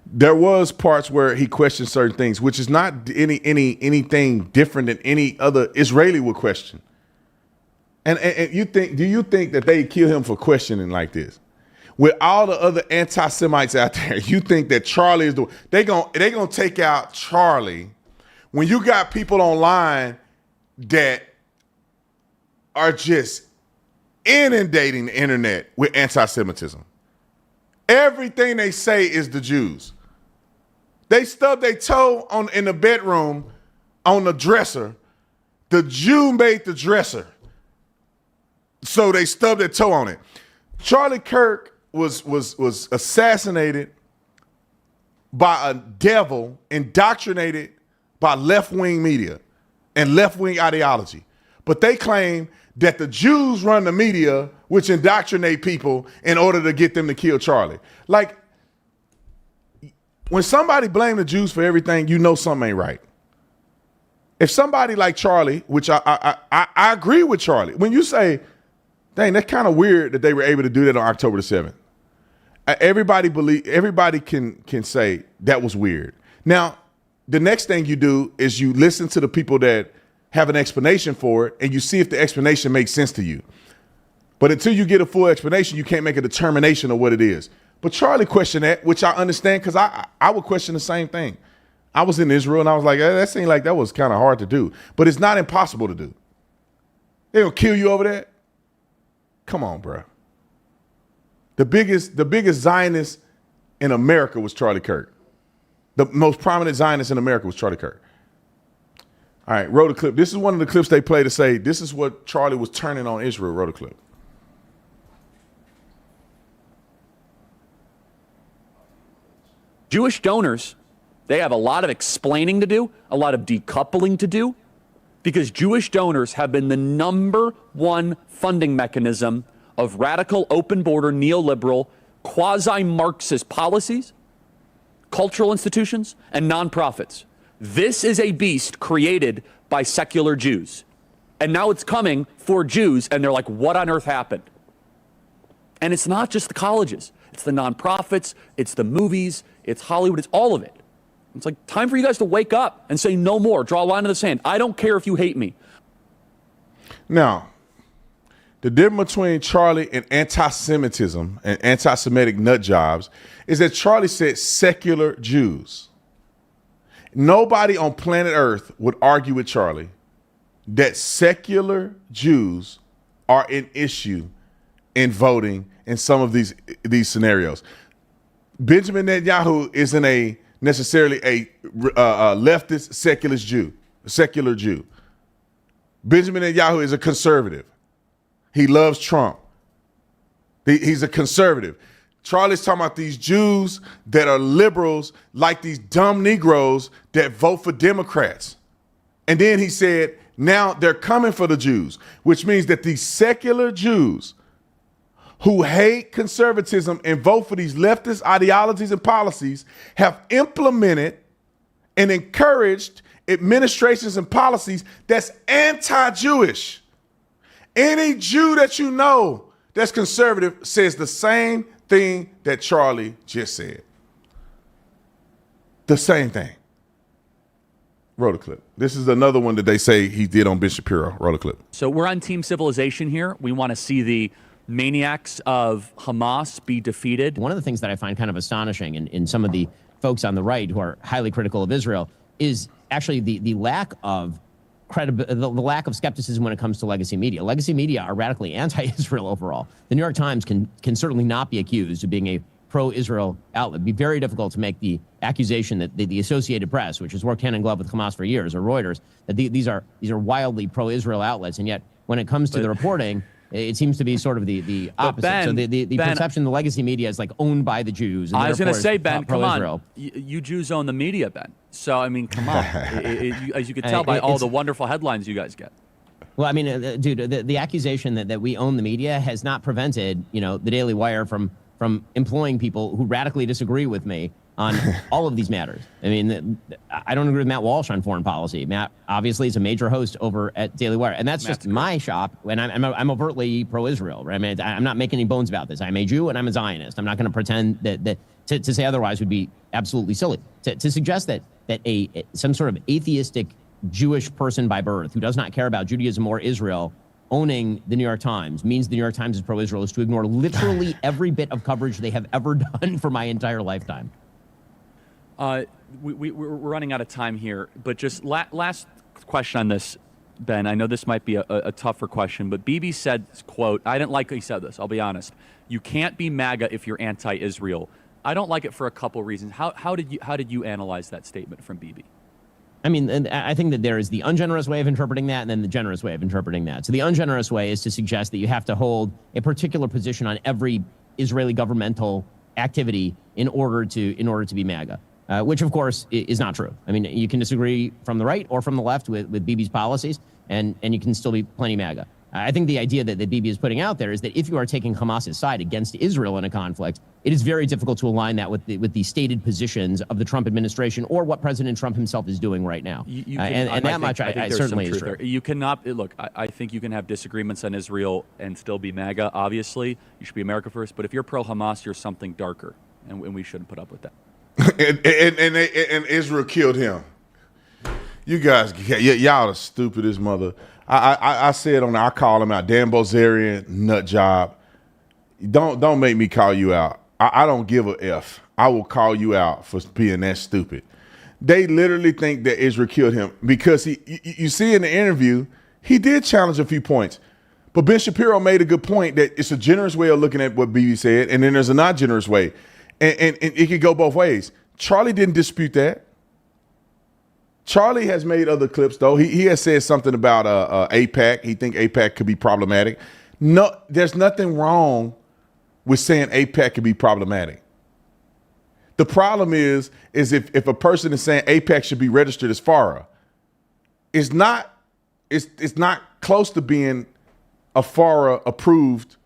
There was parts where he questioned certain things, which is not anything different than any other Israeli would question. And do you think that they kill him for questioning like this? With all the other anti-Semites out there, you think that Charlie is they gonna take out Charlie when you got people online that are just inundating the internet with anti-Semitism. Everything they say is the Jews. They stubbed their toe in the bedroom on the dresser. The Jew made the dresser. So they stubbed their toe on it. Charlie Kirk was assassinated by a devil, indoctrinated by left-wing media and left-wing ideology. But they claim that the Jews run the media, which indoctrinate people in order to get them to kill Charlie. Like, when somebody blames the Jews for everything, you know something ain't right. If somebody like Charlie, which I agree with Charlie, when you say, dang, that's kind of weird that they were able to do that on October the 7th. Everybody can say that was weird. Now, the next thing you do is you listen to the people that have an explanation for it, and you see if the explanation makes sense to you. But until you get a full explanation, you can't make a determination of what it is. But Charlie questioned that, which I understand, because I would question the same thing. I was in Israel, and I was like, that seemed like that was kind of hard to do. But it's not impossible to do. They gonna kill you over that? Come on, bro. The biggest Zionist in America was Charlie Kirk. The most prominent Zionist in America was Charlie Kirk. All right, roll the clip. This is one of the clips they play to say this is what Charlie was turning on Israel. Roll the clip. Jewish donors, they have a lot of explaining to do, a lot of decoupling to do, because Jewish donors have been the #1 funding mechanism of radical, open border, neoliberal, quasi-Marxist policies, cultural institutions, and nonprofits. This is a beast created by secular Jews. And now it's coming for Jews, and they're like, what on earth happened? And it's not just the colleges. It's the nonprofits, it's the movies, it's Hollywood, it's all of it. It's like, time for you guys to wake up and say no more, draw a line in the sand. I don't care if you hate me. Now, the difference between Charlie and anti-Semitism and anti-Semitic nut jobs is that Charlie said secular Jews. Nobody on planet Earth would argue with Charlie that secular Jews are an issue in voting in some of these scenarios. Benjamin Netanyahu isn't necessarily a leftist secular Jew. Benjamin Netanyahu is a conservative. He loves Trump. He's a conservative. Charlie's talking about these Jews that are liberals, like these dumb Negroes that vote for Democrats. And then he said, now they're coming for the Jews, which means that these secular Jews who hate conservatism and vote for these leftist ideologies and policies have implemented and encouraged administrations and policies that's anti-Jewish. Any Jew that you know that's conservative says the same thing that Charlie just said. The same thing. Roll the clip. This is another one that they say he did on Ben Shapiro. Roll the clip. So we're on Team Civilization here. We want to see the maniacs of Hamas be defeated. One of the things that I find kind of astonishing in some of the folks on the right who are highly critical of Israel is actually the lack of the lack of skepticism when it comes to legacy media. Legacy media are radically anti-Israel overall. The New York Times can certainly not be accused of being a pro-Israel outlet. It'd be very difficult to make the accusation that the Associated Press, which has worked hand in glove with Hamas for years, or Reuters, that these are wildly pro-Israel outlets. And yet, when it comes to the reporting, it seems to be sort of the opposite. Ben, so the Ben, perception the legacy media is like owned by the Jews. And I was going to therefore say, it's Ben, come pro-Israel. on. You Jews own the media, Ben. So, I mean, come on. As you could tell by all the wonderful headlines you guys get. Well, I mean, dude, the accusation that we own the media has not prevented, the Daily Wire from employing people who radically disagree with me on all of these matters. I mean, I don't agree with Matt Walsh on foreign policy. Matt obviously is a major host over at Daily Wire, and that's just my shop. And I'm overtly pro-Israel. Right? I mean, I'm not making any bones about this. I'm a Jew and I'm a Zionist. I'm not going to pretend that to say otherwise would be absolutely silly. To suggest that some sort of atheistic Jewish person by birth who does not care about Judaism or Israel owning the New York Times means the New York Times is pro-Israel is to ignore literally every bit of coverage they have ever done for my entire lifetime. We're running out of time here, but just last question on this, Ben. I know this might be a tougher question, but Bibi said, quote, I didn't like he said this, I'll be honest. You can't be MAGA if you're anti-Israel. I don't like it for a couple reasons. How did you analyze that statement from Bibi? I mean, I think that there is the ungenerous way of interpreting that and then the generous way of interpreting that. So the ungenerous way is to suggest that you have to hold a particular position on every Israeli governmental activity in order to be MAGA, which, of course, is not true. I mean, you can disagree from the right or from the left with Bibi's policies, and you can still be plenty MAGA. I think the idea that Bibi is putting out there is that if you are taking Hamas's side against Israel in a conflict, it is very difficult to align that with the stated positions of the Trump administration or what President Trump himself is doing right now. I certainly is true. You cannot look. I think you can have disagreements on Israel and still be MAGA. Obviously, you should be America first. But if you're pro-Hamas, you're something darker, and we shouldn't put up with that. and Israel killed him. You guys, y'all the stupidest mother. I said I call him out. Dan Bozarian, nut job. Don't make me call you out. I don't give a F. I will call you out for being that stupid. They literally think that Israel killed him because you see in the interview, he did challenge a few points. But Ben Shapiro made a good point that it's a generous way of looking at what Bibi said, and then there's a not generous way. And it could go both ways. Charlie didn't dispute that. Charlie has made other clips, though. He has said something about AIPAC. He think AIPAC could be problematic. No, there's nothing wrong with saying AIPAC could be problematic. The problem is if a person is saying AIPAC should be registered as FARA, it's not close to being a FARA approved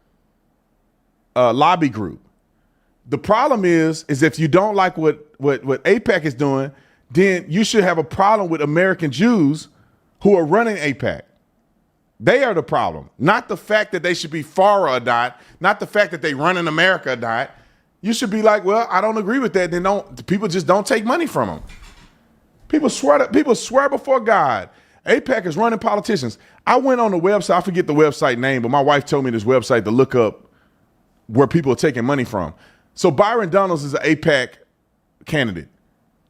lobby group. The problem is if you don't like what AIPAC is doing, then you should have a problem with American Jews who are running AIPAC. They are the problem, not the fact that they should be FARA or not the fact that they run in America or not. You should be like, well, I don't agree with that. Then people just don't take money from them. People swear before God. AIPAC is running politicians. I went on the website. I forget the website name, but my wife told me this website to look up where people are taking money from. So Byron Donalds is an AIPAC candidate.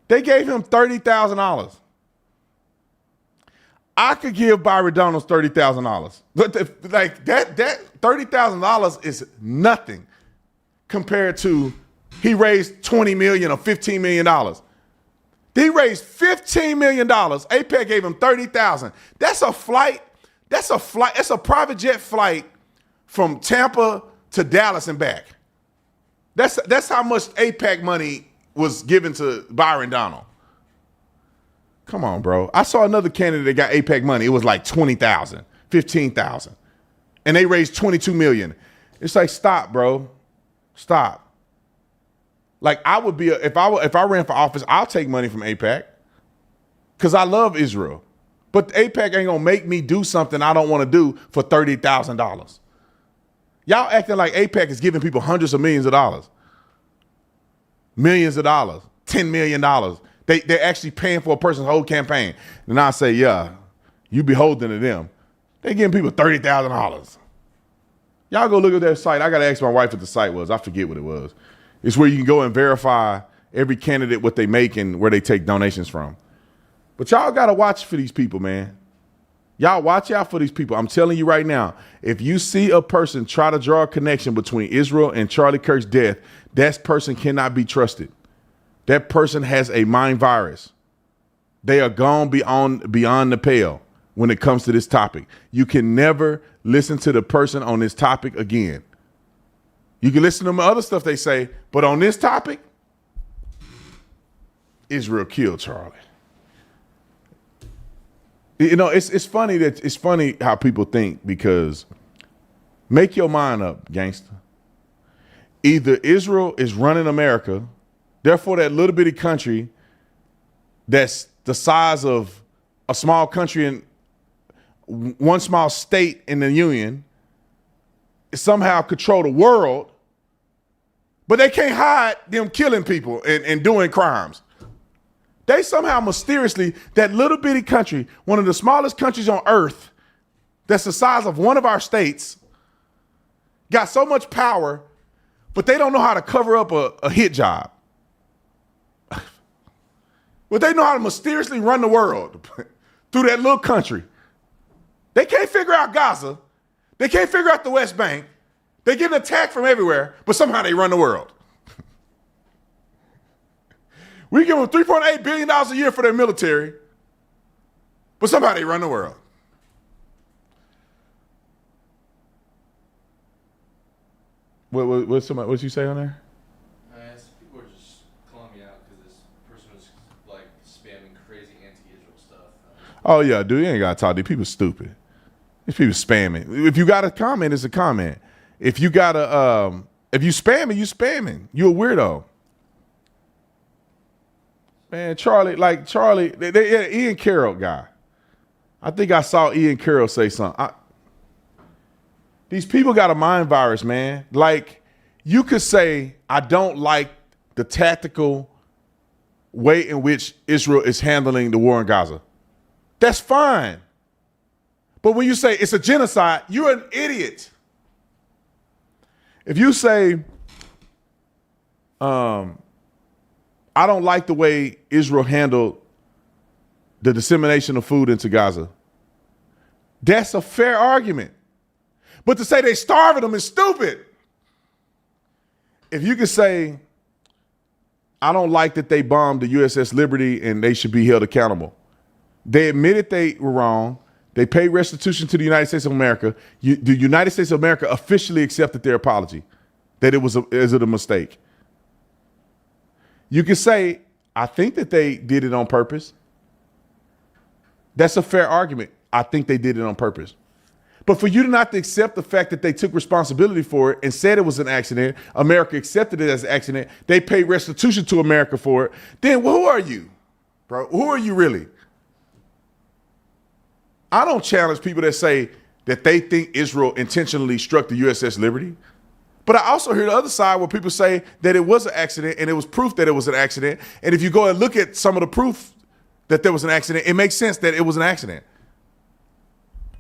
They gave him $30,000. I could give Byron Donalds $30,000. Like that $30,000 is nothing compared to he raised $20 million or $15 million. He raised $15 million. APEC gave him $30,000. That's a flight. That's a private jet flight from Tampa to Dallas and back. That's how much APEC money was given to Byron Donald. Come on, bro. I saw another candidate that got APEC money. It was like $20,000, $15,000. And they raised $22 million. It's like, stop, bro. Stop. Like, I would be, if I ran for office, I'll take money from APEC because I love Israel. But APEC ain't going to make me do something I don't want to do for $30,000. Y'all acting like APEC is giving people hundreds of millions of dollars. Millions of dollars. $10 million. They're actually paying for a person's whole campaign. And I say, yeah, you beholden to them. They giving people $30,000. Y'all go look at their site. I got to ask my wife what the site was. I forget what it was. It's where you can go and verify every candidate, what they make and where they take donations from. But y'all got to watch for these people, man. Y'all watch out for these people. I'm telling you right now, if you see a person try to draw a connection between Israel and Charlie Kirk's death, that person cannot be trusted. That person has a mind virus. They are gone beyond the pale when it comes to this topic. You can never listen to the person on this topic again. You can listen to the other stuff they say, but on this topic, Israel killed Charlie. You know, it's funny how people think, because make your mind up, gangster. Either Israel is running America, therefore that little bitty country that's the size of a small country in one small state in the union somehow control the world, but they can't hide them killing people and doing crimes. They somehow mysteriously, that little bitty country, one of the smallest countries on earth, that's the size of one of our states, got so much power, but they don't know how to cover up a hit job. But they know how to mysteriously run the world through that little country. They can't figure out Gaza. They can't figure out the West Bank. They get attacked from everywhere, but somehow they run the world. We give them $3.8 billion a year for their military, but somehow they run the world. What's you say on there? People are just calling me out because this person was like spamming crazy anti-Israel stuff. Oh yeah, dude, you ain't gotta talk to these people. Stupid. These people spamming. If you got a comment, it's a comment. If you got a if you spamming, you spamming. You a weirdo. Man, Charlie, Ian Carroll guy. I think I saw Ian Carroll say something. These people got a mind virus, man. Like, you could say, I don't like the tactical way in which Israel is handling the war in Gaza. That's fine. But when you say it's a genocide, you're an idiot. If you say, I don't like the way Israel handled the dissemination of food into Gaza, that's a fair argument. But to say they starving them is stupid. If you could say, I don't like that they bombed the USS Liberty and they should be held accountable. They admitted they were wrong. They paid restitution to the United States of America. The United States of America officially accepted their apology, that it was a mistake. You can say, I think that they did it on purpose. That's a fair argument. I think they did it on purpose. But for you to not to accept the fact that they took responsibility for it and said it was an accident, America accepted it as an accident, they paid restitution to America for it, then who are you, bro? Who are you really? I don't challenge people that say that they think Israel intentionally struck the USS Liberty. But I also hear the other side where people say that it was an accident and it was proof that it was an accident. And if you go and look at some of the proof that there was an accident, it makes sense that it was an accident.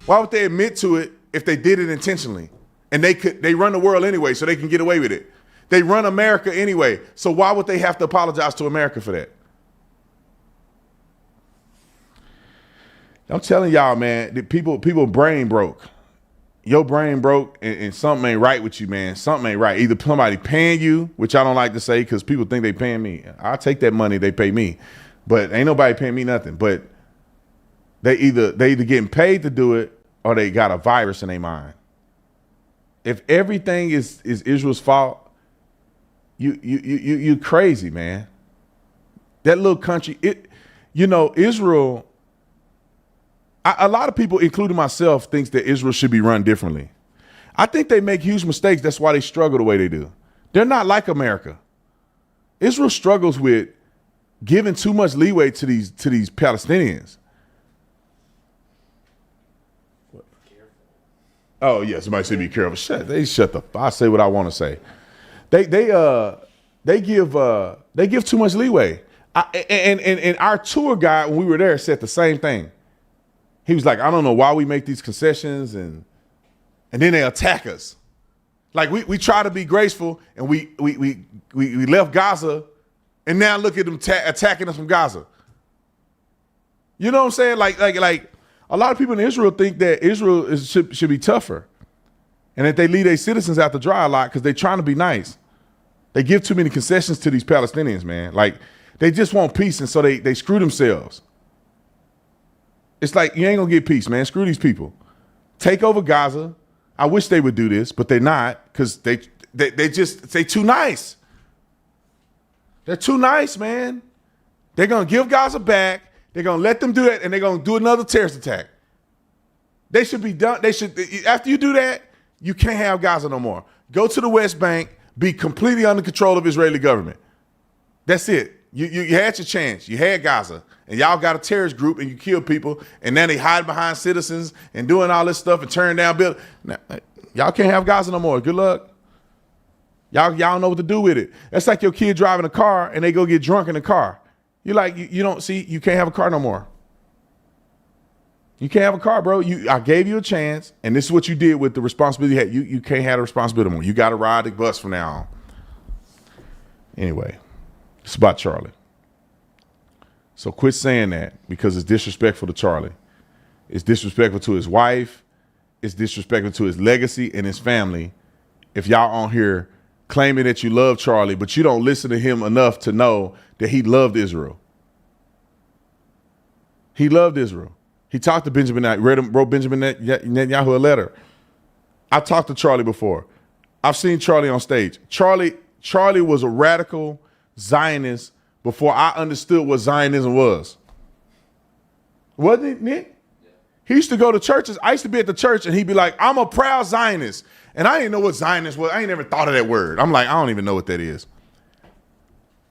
Why would they admit to it if they did it intentionally? And they run the world anyway, so they can get away with it. They run America anyway, so why would they have to apologize to America for that? I'm telling y'all, man, that people brain broke. your brain broke and something ain't right with you, man. Something ain't right. Either somebody paying you, which I don't like to say because people think they paying me. I'll take that money they pay me, but ain't nobody paying me nothing. But they either getting paid to do it or they got a virus in their mind. If everything is Israel's fault, you crazy, man. That little country, Israel. A lot of people, including myself, thinks that Israel should be run differently. I think they make huge mistakes. That's why they struggle the way they do. They're not like America. Israel struggles with giving too much leeway to these Palestinians. Oh yeah, somebody say be careful. Shut the. I say what I want to say. They give too much leeway. And our tour guide when we were there said the same thing. He was like, I don't know why we make these concessions and then they attack us. Like we try to be graceful and we left Gaza and now look at them attacking us from Gaza. You know what I'm saying? Like a lot of people in Israel think that Israel should be tougher and that they leave their citizens out to dry a lot because they're trying to be nice. They give too many concessions to these Palestinians, man. Like they just want peace and so they screw themselves. It's like, you ain't gonna get peace, man. Screw these people. Take over Gaza. I wish they would do this, but they're not because they too nice. They're too nice, man. They're gonna give Gaza back. They're gonna let them do that, and they're gonna do another terrorist attack. They should be done. After you do that, you can't have Gaza no more. Go to the West Bank, be completely under control of Israeli government. That's it. You had your chance. You had Gaza. And y'all got a terrorist group and you kill people. And then they hide behind citizens and doing all this stuff and tearing down buildings. Y'all can't have Gaza no more. Good luck. Y'all don't know what to do with it. That's like your kid driving a car and they go get drunk in the car. You're like, you don't see, you can't have a car no more. You can't have a car, bro. I gave you a chance, and this is what you did with the responsibility you had. You can't have the responsibility anymore. You got to ride the bus from now on. Anyway, it's about Charlie. So quit saying that because it's disrespectful to Charlie. It's disrespectful to his wife. It's disrespectful to his legacy and his family. If y'all on here claiming that you love Charlie, but you don't listen to him enough to know that he loved Israel. He loved Israel. He talked to Benjamin, wrote Benjamin Netanyahu a letter. I've talked to Charlie before. I've seen Charlie on stage. Charlie was a radical Zionist before I understood what Zionism was. Wasn't it, Nick? Yeah. He used to go to churches. I used to be at the church and he'd be like, I'm a proud Zionist. And I didn't know what Zionist was. I ain't never thought of that word. I'm like, I don't even know what that is.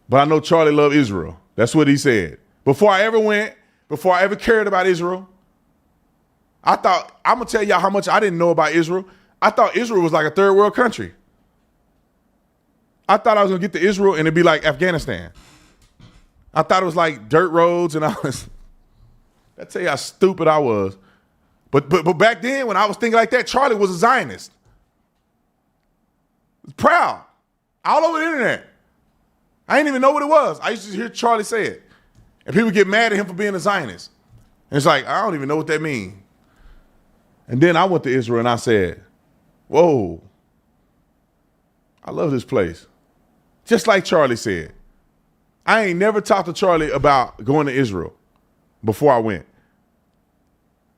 But I know Charlie loved Israel. That's what he said. Before I ever cared about Israel, I'm going to tell y'all how much I didn't know about Israel. I thought Israel was like a third world country. I thought I was going to get to Israel and it'd be like Afghanistan. I thought it was like dirt roads and all this. I tell you how stupid I was. But back then when I was thinking like that, Charlie was a Zionist. Proud. All over the internet. I didn't even know what it was. I used to hear Charlie say it. And people get mad at him for being a Zionist. And it's like, I don't even know what that means. And then I went to Israel and I said, whoa, I love this place. Just like Charlie said. I ain't never talked to Charlie about going to Israel before I went.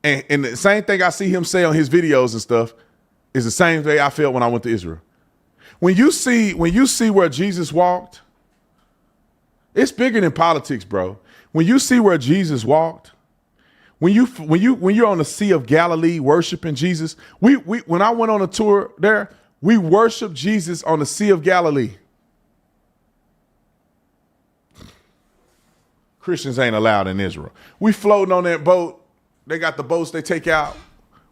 And the same thing I see him say on his videos and stuff is the same way I felt when I went to Israel. When you see where Jesus walked, it's bigger than politics, bro. When you see where Jesus walked, when you're on the Sea of Galilee worshiping Jesus, when I went on a tour there, we worshiped Jesus on the Sea of Galilee. Christians ain't allowed in Israel. We floating on that boat. They got the boats they take out.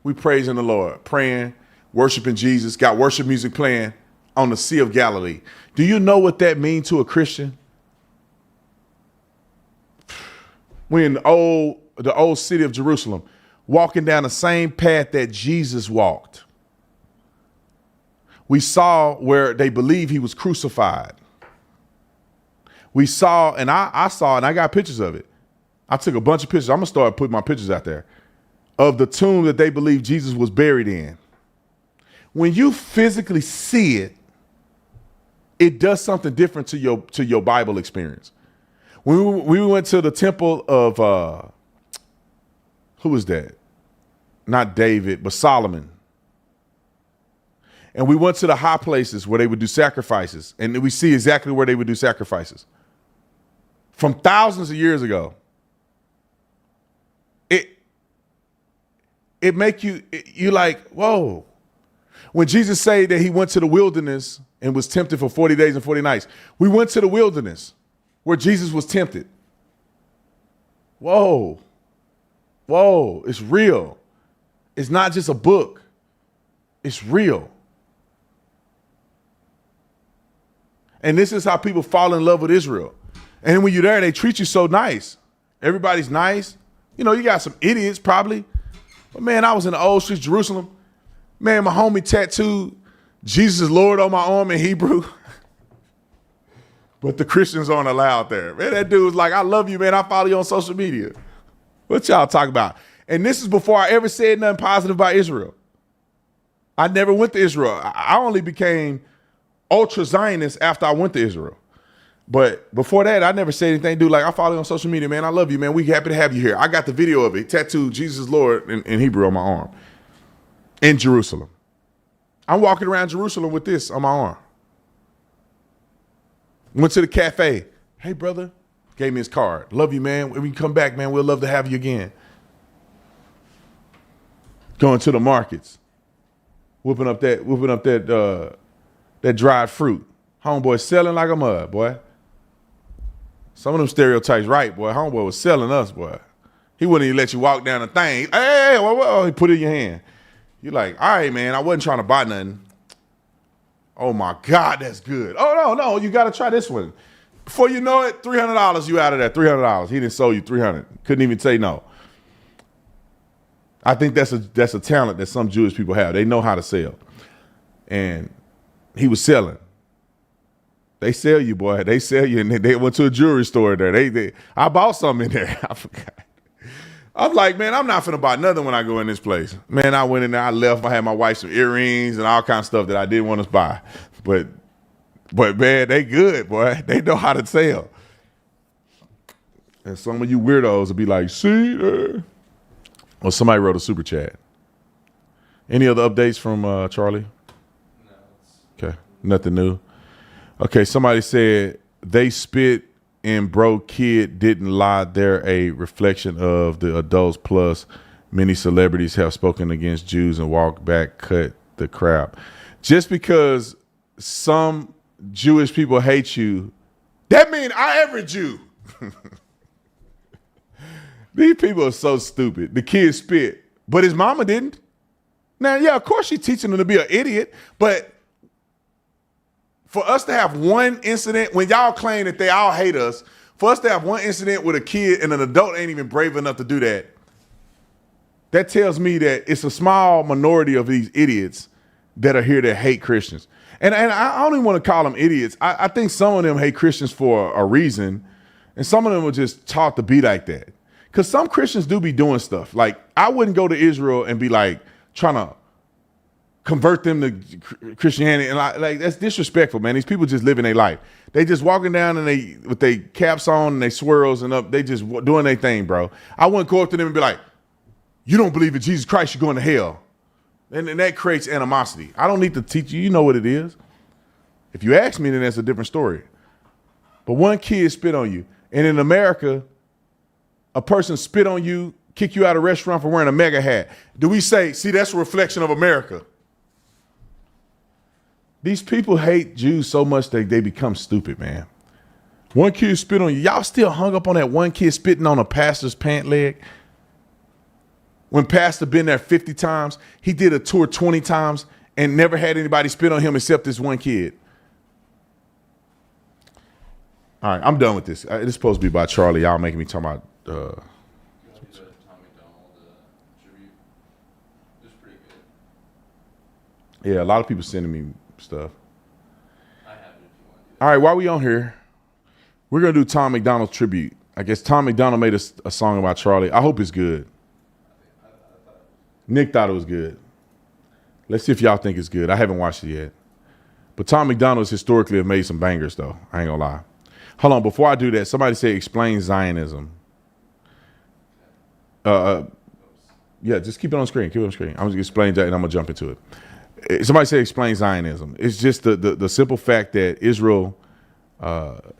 We praising the Lord, praying, worshiping Jesus, got worship music playing on the Sea of Galilee. Do you know what that means to a Christian? We're in the old city of Jerusalem, walking down the same path that Jesus walked. We saw where they believe he was crucified. We saw, and I saw, and I got pictures of it. I took a bunch of pictures. I'm going to start putting my pictures out there of the tomb that they believe Jesus was buried in. when you physically see it, it does something different to your Bible experience. When we went to the temple of who was that? Not David, but Solomon. And we went to the high places where they would do sacrifices, and we see exactly where they would do sacrifices. From thousands of years ago. It make you like, whoa. When Jesus said that he went to the wilderness and was tempted for 40 days and 40 nights, we went to the wilderness where Jesus was tempted. Whoa. Whoa, it's real. It's not just a book. It's real. And this is how people fall in love with Israel. And when you're there, they treat you so nice. Everybody's nice. You know, you got some idiots probably. But man, I was in the old streets, Jerusalem. Man, my homie tattooed Jesus is Lord on my arm in Hebrew. But the Christians aren't allowed there. Man, that dude was like, I love you, man. I follow you on social media. What y'all talking about? And this is before I ever said nothing positive about Israel. I never went to Israel. I only became ultra Zionist after I went to Israel. But before that, I never said anything. Dude, like, I follow you on social media, man. I love you, man. We happy to have you here. I got the video of it. Tattooed Jesus Lord in Hebrew on my arm in Jerusalem. I'm walking around Jerusalem with this on my arm. Went to the cafe. Hey, brother. Gave me his card. Love you, man. When we come back, man, we'll love to have you again. Going to the markets. Whipping up that dried fruit. Homeboy selling like a mud, boy. Some of them stereotypes right, boy. Homeboy was selling us, boy. He wouldn't even let you walk down the thing. Hey, whoa, he put it in your hand. You're like, all right, man, I wasn't trying to buy nothing. Oh, my God, that's good. Oh, no, you got to try this one. Before you know it, $300, you out of there, $300. He didn't sell you $300. Couldn't even say no. I think that's a talent that some Jewish people have. They know how to sell. And he was selling. They sell you, boy. They sell you, and they went to a jewelry store there. I bought something in there. I forgot. I'm like, man, I'm not finna buy nothing when I go in this place. Man, I went in there, I left. I had my wife some earrings and all kinds of stuff that I didn't want to buy. But man, they good, boy. They know how to sell. And some of you weirdos will be like, see there. Or somebody wrote a super chat. Any other updates from Charlie? No. Okay, nothing new. Okay, somebody said they spit and bro kid didn't lie. They're a reflection of the adults. Plus, many celebrities have spoken against Jews and walked back, cut the crap. Just because some Jewish people hate you, that means every Jew. These people are so stupid. The kid spit, but his mama didn't. Now, yeah, of course she's teaching him to be an idiot, but for us to have one incident, when y'all claim that they all hate us, for us to have one incident with a kid and an adult ain't even brave enough to do that, that tells me that it's a small minority of these idiots that are here that hate Christians. And I don't even want to call them idiots. I think some of them hate Christians for a reason, and some of them were just taught to be like that. Because some Christians do be doing stuff. Like, I wouldn't go to Israel and be like trying to convert them to Christianity, and like that's disrespectful, man. These people just living their life. They just walking down and with their caps on and they swirls and up. They just doing their thing, bro. I wouldn't go up to them and be like, "You don't believe in Jesus Christ? You're going to hell," and that creates animosity. I don't need to teach you. You know what it is. If you ask me, then that's a different story. But one kid spit on you, and in America, a person spit on you, kick you out of a restaurant for wearing a mega hat. Do we say, "See, that's a reflection of America"? These people hate Jews so much that they become stupid, man. One kid spit on you. Y'all still hung up on that one kid spitting on a pastor's pant leg? When pastor been there 50 times, he did a tour 20 times and never had anybody spit on him except this one kid. All right, I'm done with this. It's supposed to be about Charlie. Y'all making me talk about... Yeah, a lot of people sending me stuff. I have it if you want to do that. All right, while we on here, we're going to do Tom McDonald's tribute. I guess Tom McDonald made a song about Charlie. I hope it's good. Nick thought it was good. Let's see if y'all think it's good. I haven't watched it yet. But Tom McDonald's historically have made some bangers, though. I ain't gonna lie. Hold on, before I do that, somebody say explain Zionism. Yeah, just keep it on screen. Keep it on screen. I'm gonna explain that, and I'm gonna jump into it. Somebody say explain Zionism. It's just the simple fact that Israel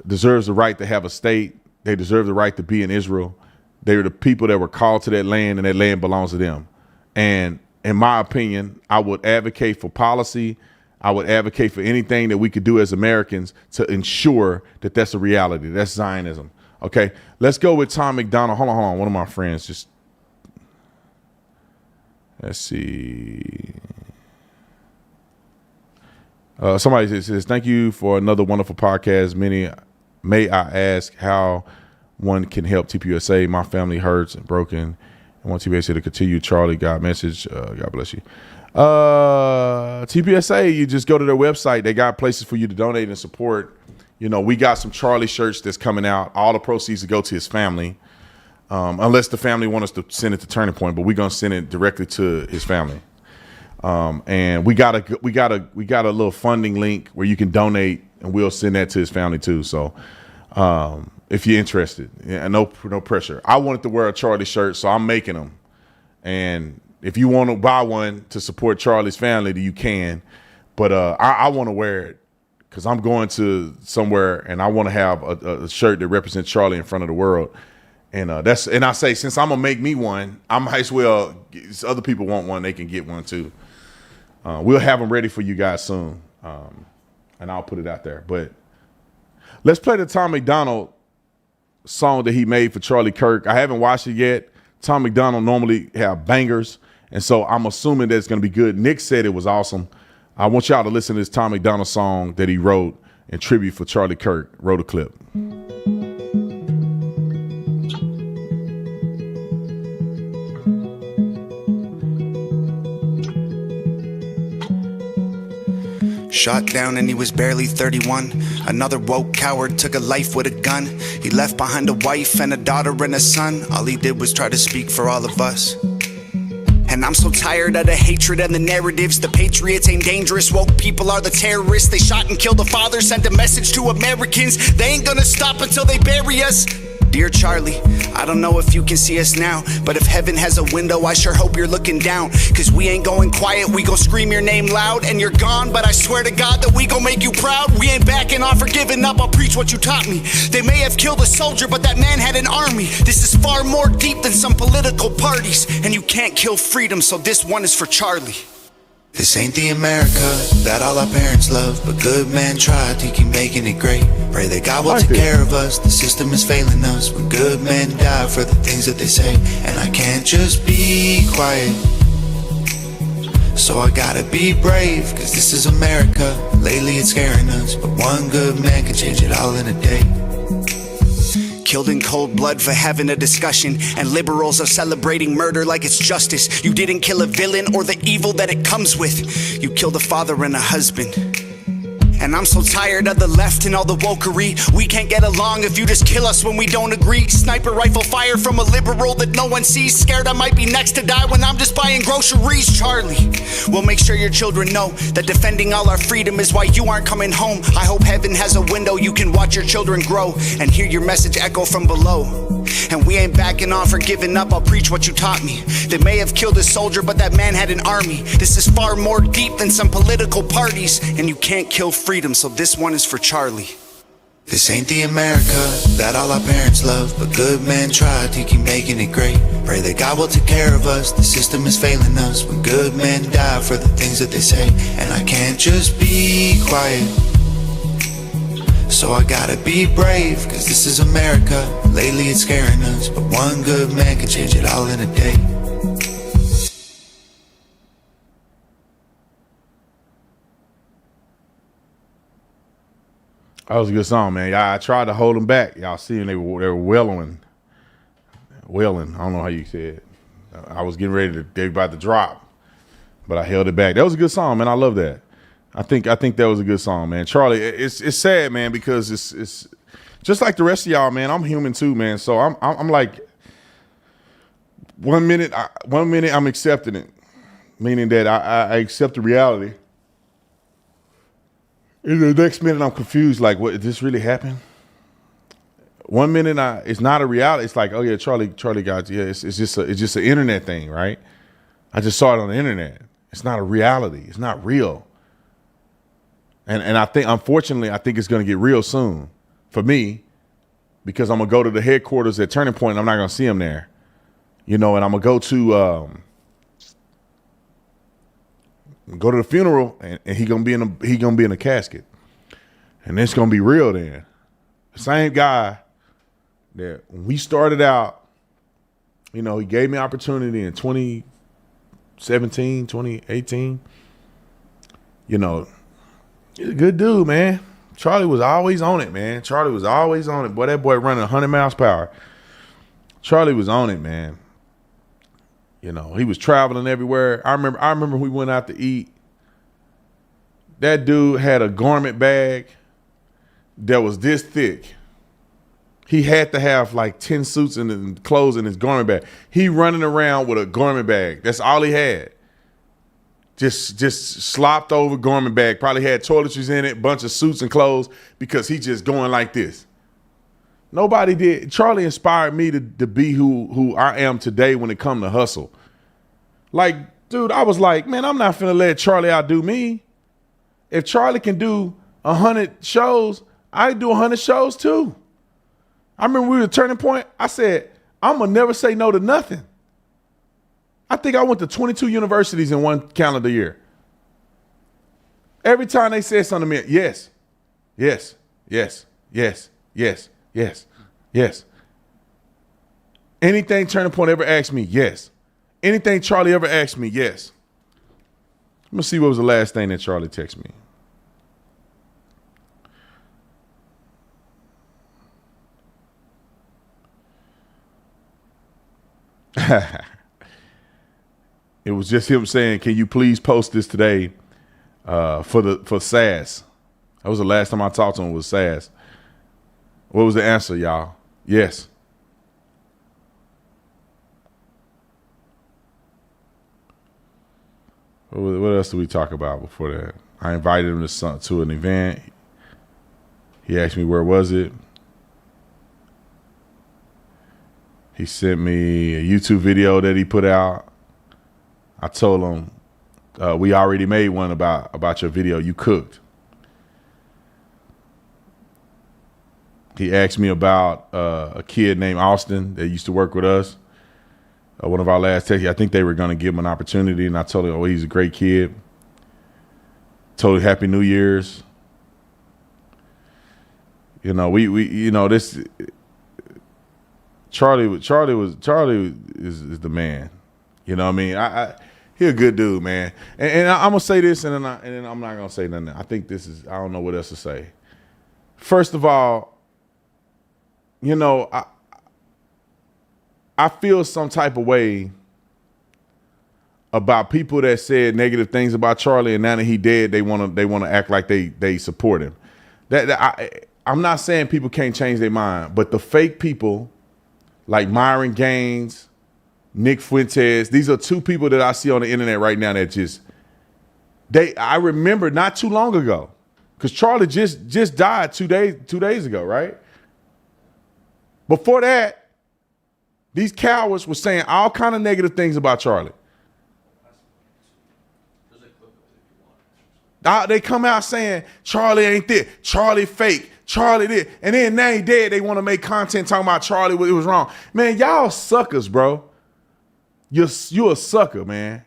deserves the right to have a state. They deserve the right to be in Israel. They're the people that were called to that land, and that land belongs to them. And in my opinion, I would advocate for policy. I would advocate for anything that we could do as Americans to ensure that that's a reality. That's Zionism. Okay, let's go with Tom McDonald. Hold on. One of my friends just, let's see. Somebody says, thank you for another wonderful podcast. May I ask how one can help TPUSA? My family hurts and broken. I want TPUSA to continue. Charlie, God message. God bless you. TPSA, you just go to their website. They got places for you to donate and support. You know, we got some Charlie shirts that's coming out. All the proceeds to go to his family, unless the family want us to send it to Turning Point, but we're gonna send it directly to his family. And we got a little funding link where you can donate, and we'll send that to his family too. So if you're interested, yeah, no pressure. I wanted to wear a Charlie shirt, so I'm making them. And if you want to buy one to support Charlie's family, then you can. But I want to wear it because I'm going to somewhere and I want to have a shirt that represents Charlie in front of the world. And and I say, since I'm gonna make me one, I might as well. If other people want one, they can get one too. We'll have them ready for you guys soon, and I'll put it out there. But let's play the Tom McDonald song that he made for Charlie Kirk. I haven't watched it yet. Tom McDonald normally have bangers, and so I'm assuming that it's going to be good. Nick said it was awesome. I want y'all to listen to this Tom McDonald song that he wrote in tribute for Charlie Kirk. Wrote a clip. Shot down and he was barely 31. Another woke coward took a life with a gun. He left behind a wife and a daughter and a son. All he did was try to speak for all of us. And I'm so tired of the hatred and the narratives. The patriots ain't dangerous, woke people are the terrorists. They shot and killed the father, sent a message to Americans. They ain't gonna stop until they bury us. Dear Charlie, I don't know if you can see us now, but if heaven has a window, I sure hope you're looking down. Cause we ain't going quiet, we gon' scream your name loud. And you're gone, but I swear to God that we gon' make you proud. We ain't backing off or giving up, I'll preach what you taught me. They may have killed a soldier, but that man had an army. This is far more deep than some political parties. And you can't kill freedom, so this one is for Charlie. This ain't the America that all our parents love, but good men tried to keep making it great. Pray that God will take care of us, the system is failing us. When good men die for the things that they say, and I can't just be quiet. So I gotta be brave, cause this is America. Lately it's scaring us, but one good man can change it all in a day. Killed in cold blood for having a discussion, and liberals are celebrating murder like it's justice. You didn't kill a villain or the evil that it comes with. You killed a father and a husband. And I'm so tired of the left and all the wokery. We can't get along if you just kill us when we don't agree. Sniper rifle fire from a liberal that no one sees. Scared I might be next to die when I'm just buying groceries. Charlie, we'll make sure your children know that defending all our freedom is why you aren't coming home. I hope heaven has a window you can watch your children grow and hear your message echo from below. And we ain't backing off or giving up, I'll preach what you taught me. They may have killed a soldier, but that man had an army. This is far more deep than some political parties. And you can't kill freedom, so this one is for Charlie. This ain't the America that all our parents love, but good men try to keep making it great. Pray that God will take care of us, the system is failing us. When good men die for the things that they say, and I can't just be quiet. So I gotta be brave, cause this is America. Lately it's scaring us, but one good man can change it all in a day. That was a good song, man. I tried to hold them back. Y'all see them, they were wailing. Wailing, I don't know how you say it. I was getting ready they were about to drop, but I held it back. That was a good song, man. I love that. I think that was a good song, man. Charlie, it's sad, man, because it's just like the rest of y'all, man. I'm human too, man. So I'm like, one minute I'm accepting it, meaning that I accept the reality. In the next minute, I'm confused. Like, what? Did this really happen? 1 minute, it's not a reality. It's like, oh yeah, Charlie got you. Yeah, it's just an internet thing, right? I just saw it on the internet. It's not a reality. It's not real. And I think, unfortunately, I think it's going to get real soon for me, because I'm gonna go to the headquarters at Turning Point. And I'm not gonna see him there, and I'm gonna go to the funeral, and he gonna be in a casket, and it's gonna be real then. The same guy that when we started out, he gave me opportunity in 2017, 2018. He's a good dude, man. Charlie was always on it, man. Charlie was always on it. Boy, that boy running 100 miles per hour. Charlie was on it, man. He was traveling everywhere. I remember we went out to eat. That dude had a garment bag that was this thick. He had to have like 10 suits and clothes in his garment bag. He running around with a garment bag. That's all he had. Just slopped over garment bag. Probably had toiletries in it, bunch of suits and clothes, because he just going like this. Nobody did. Charlie inspired me to be who I am today when it come to hustle. Like, dude, I was like, man, I'm not finna let Charlie outdo me. If Charlie can do 100 shows, I do 100 shows too. I remember we were at Turning Point. I said, I'm gonna never say no to nothing. I think I went to 22 universities in one calendar year. Every time they said something to me, yes, yes, yes, yes, yes, yes, yes. Anything Turning Point ever asked me, yes. Anything Charlie ever asked me, yes. Let me see what was the last thing that Charlie texted me. It was just him saying, can you please post this today for SAS? That was the last time I talked to him, was SAS. What was the answer, y'all? Yes. What else did we talk about before that? I invited him to an event. He asked me where was it. He sent me a YouTube video that he put out. I told him, we already made one about your video. You cooked. He asked me about a kid named Austin that used to work with us. One of our last texts, I think they were going to give him an opportunity, and I told him, oh, he's a great kid. Told him Happy New Year's. This Charlie is the man. You know what I mean? He a good dude, man. And I'm gonna say this, and then I'm not gonna say nothing. I think I don't know what else to say. First of all, I feel some type of way about people that said negative things about Charlie, and now that he dead, they want to act like they support him. I'm not saying people can't change their mind, but the fake people like Myron Gaines, Nick Fuentes, these are two people that I see on the internet right now that I remember not too long ago, because Charlie just died 2 days ago, right? Before that, these cowards were saying all kind of negative things about Charlie. They come out saying Charlie ain't this, Charlie fake, Charlie this, and then now he dead, they want to make content talking about Charlie, it was wrong. Man, y'all suckers, bro. You a sucker, man.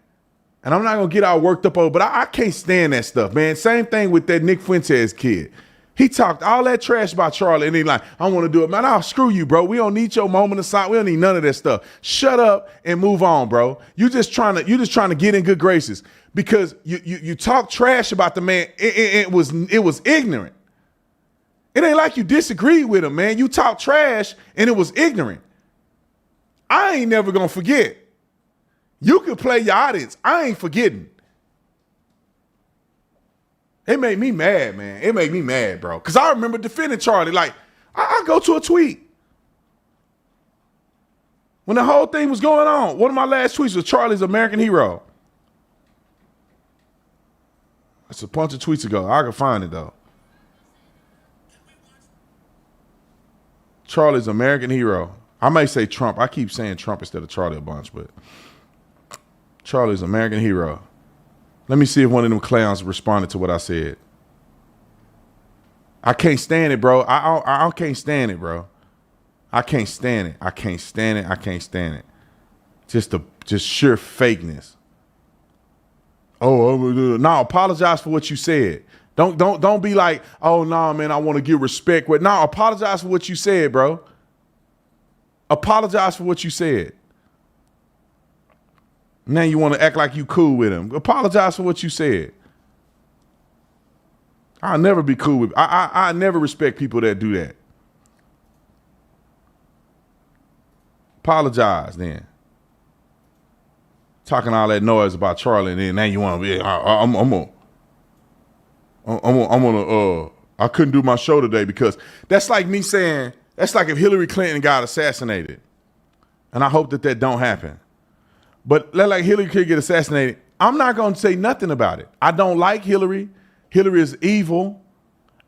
And I'm not gonna get all worked up over, but I can't stand that stuff, man. Same thing with that Nick Fuentes kid. He talked all that trash about Charlie, and he like, I want to do it, man. I'll screw you, bro. We don't need your moment of silence. We don't need none of that stuff. Shut up and move on, bro. You just trying to get in good graces because you talk trash about the man. It was ignorant. It ain't like you disagreed with him, man. You talk trash and it was ignorant. I ain't never gonna forget. You can play your audience. I ain't forgetting. It made me mad, man. It made me mad, bro. Because I remember defending Charlie. Like, I go to a tweet. When the whole thing was going on, one of my last tweets was Charlie's American hero. It's a bunch of tweets ago. I can find it, though. Charlie's American hero. I may say Trump. I keep saying Trump instead of Charlie a bunch, but Charlie's American hero. Let me see if one of them clowns responded to what I said. I can't stand it, bro. I can't stand it, bro. I can't stand it. I can't stand it. I can't stand it. Just sheer fakeness. Oh, no, apologize for what you said. Don't be like, oh, no, man, I want to give respect. No, apologize for what you said, bro. Apologize for what you said. Now you want to act like you cool with him. Apologize for what you said. I'll never be cool with. I never respect people that do that. Apologize then. Talking all that noise about Charlie, and then now you want to be. I'm gonna. I couldn't do my show today because that's like me saying. That's like if Hillary Clinton got assassinated, and I hope that don't happen. But like Hillary could get assassinated, I'm not gonna say nothing about it. I don't like Hillary. Hillary is evil,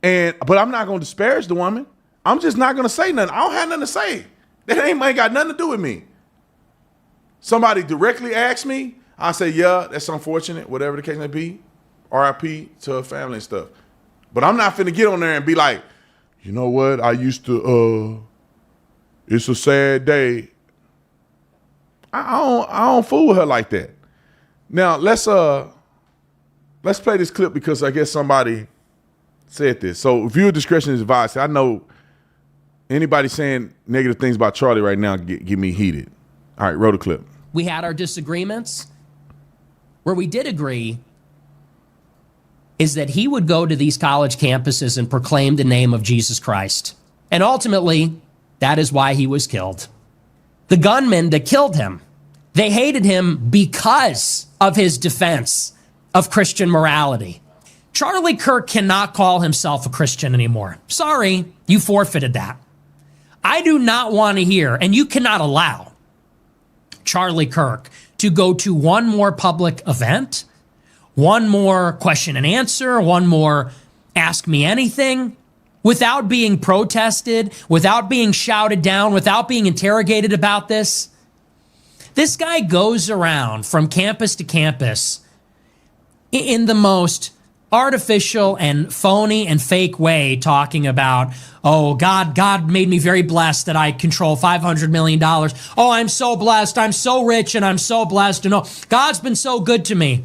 but I'm not gonna disparage the woman. I'm just not gonna say nothing. I don't have nothing to say. That ain't got nothing to do with me. Somebody directly asks me, I say, yeah, that's unfortunate, whatever the case may be. RIP to her family and stuff. But I'm not finna get on there and be like, you know what? I used to, it's a sad day. I don't fool with her like that. Now, let's play this clip because I guess somebody said this. So viewer discretion is advised. I know anybody saying negative things about Charlie right now get me heated. All right, roll the clip. We had our disagreements. Where we did agree is that he would go to these college campuses and proclaim the name of Jesus Christ. And ultimately, that is why he was killed. The gunmen that killed him, they hated him because of his defense of Christian morality. Charlie Kirk cannot call himself a Christian anymore. Sorry, you forfeited that. I do not want to hear, and you cannot allow Charlie Kirk to go to one more public event, one more question and answer, one more ask me anything, without being protested, without being shouted down, without being interrogated about this. This guy goes around from campus to campus in the most artificial and phony and fake way, talking about, oh, God made me very blessed that I control $500 million. Oh, I'm so blessed. I'm so rich and I'm so blessed. And oh, God's been so good to me.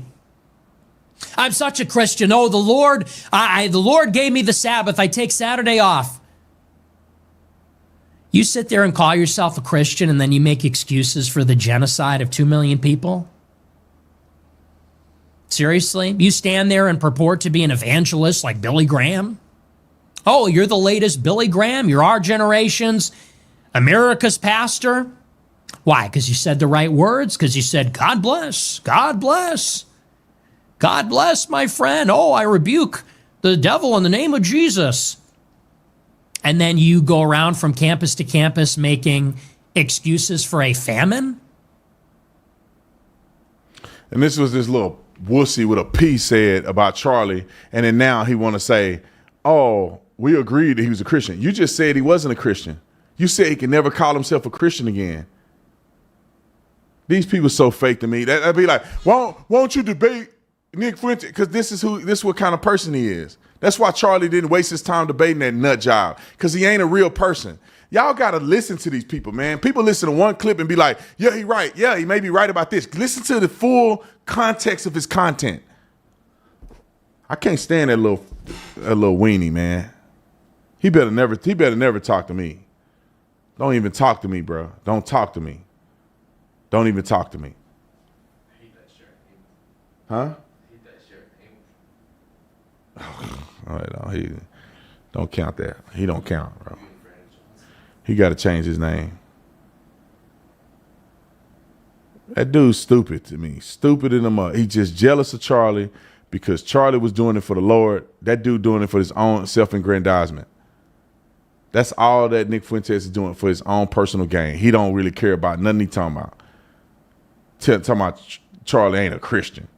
I'm such a Christian. Oh, the Lord gave me the Sabbath. I take Saturday off. You sit there and call yourself a Christian and then you make excuses for the genocide of 2 million people? Seriously? You stand there and purport to be an evangelist like Billy Graham? Oh, you're the latest Billy Graham? You're our generation's America's pastor? Why? Because you said the right words? Because you said, God bless, God bless. God bless, my friend. Oh, I rebuke the devil in the name of Jesus. And then you go around from campus to campus making excuses for a famine? And this was this little wussy with a P said about Charlie, and then now he want to say, oh, we agreed that he was a Christian. You just said he wasn't a Christian. You said he can never call himself a Christian again. These people are so fake to me. That'd be like, won't you debate Nick Fuentes? Because this is what kind of person he is. That's why Charlie didn't waste his time debating that nut job, because he ain't a real person. Y'all got to listen to these people, man. People listen to one clip and be like, yeah, he right. Yeah, he may be right about this. Listen to the full context of his content. I can't stand that little weenie, man. He better never talk to me. Don't even talk to me, bro. Don't talk to me. Don't even talk to me. I hate that shirt. Huh? I hate that shirt. All right, he don't count that. He don't count, bro. He got to change his name. That dude's stupid to me. Stupid in the mud. He's just jealous of Charlie because Charlie was doing it for the Lord. That dude doing it for his own self-aggrandizement. That's all that Nick Fuentes is doing for his own personal gain. He don't really care about nothing he's talking about. Talking about Charlie ain't a Christian.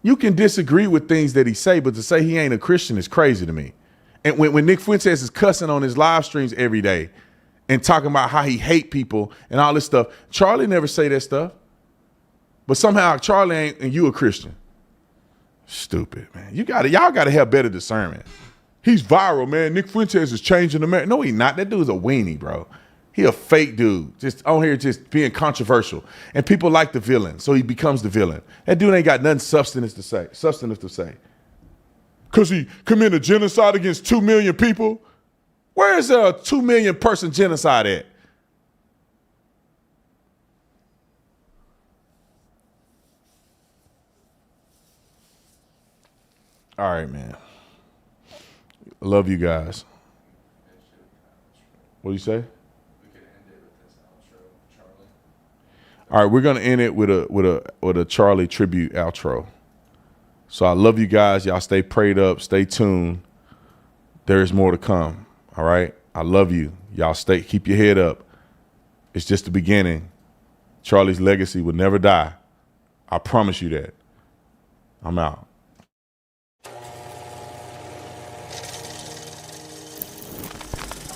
You can disagree with things that he say, but to say he ain't a Christian is crazy to me. And when Nick Fuentes is cussing on his live streams every day and talking about how he hate people and all this stuff, Charlie never say that stuff. But somehow Charlie ain't, and you a Christian. Stupid, man. Y'all gotta have better discernment. He's viral, man. Nick Fuentes is changing America. No, he not. That dude's a weenie, bro. He a fake dude, just on here just being controversial. And people like the villain, so he becomes the villain. That dude ain't got nothing substantive to say. Because he committed a genocide against 2 million people? Where is a 2 million person genocide at? All right, man. I love you guys. What do you say? All right, we're gonna end it with a Charlie tribute outro. So I love you guys. Y'all stay prayed up, stay tuned. There is more to come. All right. I love you. Y'all keep your head up. It's just the beginning. Charlie's legacy will never die. I promise you that. I'm out.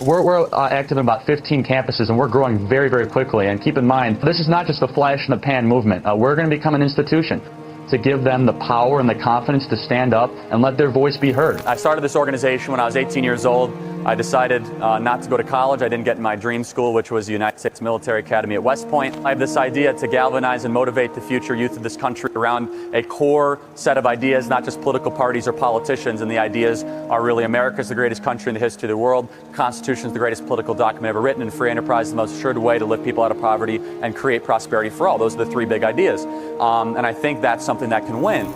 We're active in about 15 campuses, and we're growing very, very quickly. And keep in mind, this is not just a flash in the pan movement. We're going to become an institution to give them the power and the confidence to stand up and let their voice be heard. I started this organization when I was 18 years old. I decided not to go to college. I didn't get in my dream school, which was the United States Military Academy at West Point. I have this idea to galvanize and motivate the future youth of this country around a core set of ideas, not just political parties or politicians. And the ideas are really America's the greatest country in the history of the world. The Constitution is the greatest political document ever written, and free enterprise is the most assured way to lift people out of poverty and create prosperity for all. Those are the three big ideas. And I think that's something that can win.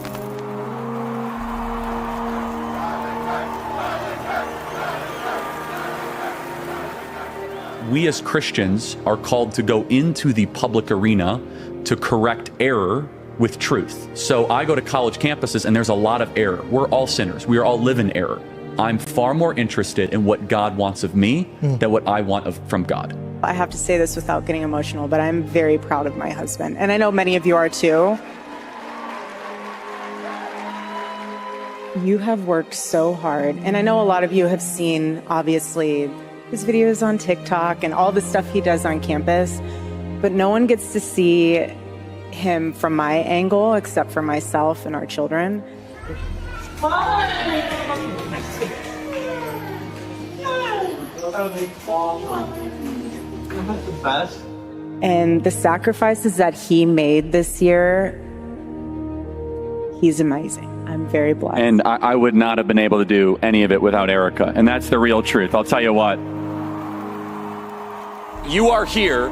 We as Christians are called to go into the public arena to correct error with truth. So I go to college campuses and there's a lot of error. We're all sinners. We all live in error. I'm far more interested in what God wants of me than what I want from God. I have to say this without getting emotional, but I'm very proud of my husband. And I know many of you are too. You have worked so hard. And I know a lot of you have seen, obviously, his videos on TikTok and all the stuff he does on campus, but no one gets to see him from my angle except for myself and our children. And the sacrifices that he made this year, he's amazing. I'm very blessed. And I would not have been able to do any of it without Erica. And that's the real truth. I'll tell you what. You are here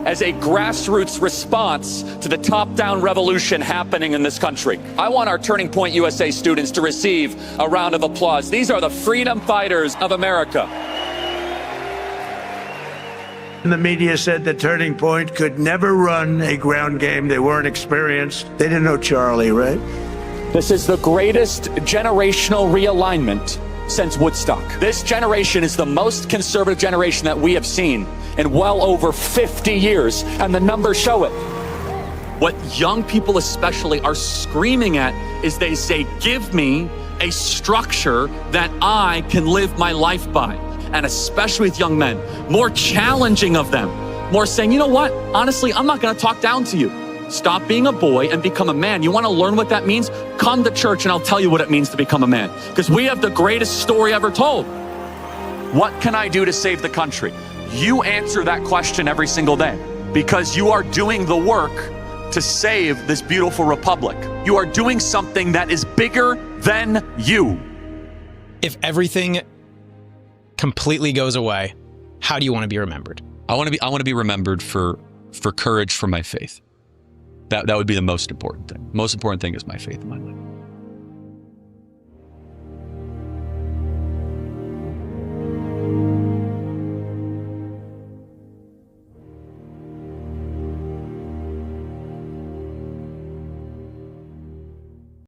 as a grassroots response to the top-down revolution happening in this country. I want our Turning Point USA students to receive a round of applause. These are the freedom fighters of America. The media said that Turning Point could never run a ground game. They weren't experienced. They didn't know Charlie, right? This is the greatest generational realignment since Woodstock. This generation is the most conservative generation that we have seen in well over 50 years, and the numbers show it. What young people especially are screaming at is they say, give me a structure that I can live my life by. And especially with young men, more challenging of them, more saying, you know what, honestly, I'm not gonna talk down to you. Stop being a boy and become a man. You wanna learn what that means? Come to church and I'll tell you what it means to become a man. Because we have the greatest story ever told. What can I do to save the country? You answer that question every single day, because you are doing the work to save this beautiful republic. You are doing something that is bigger than you. If everything completely goes away, how do you want to be remembered? I want to be remembered for courage for my faith. That would be the most important thing. Most important thing is my faith in my life.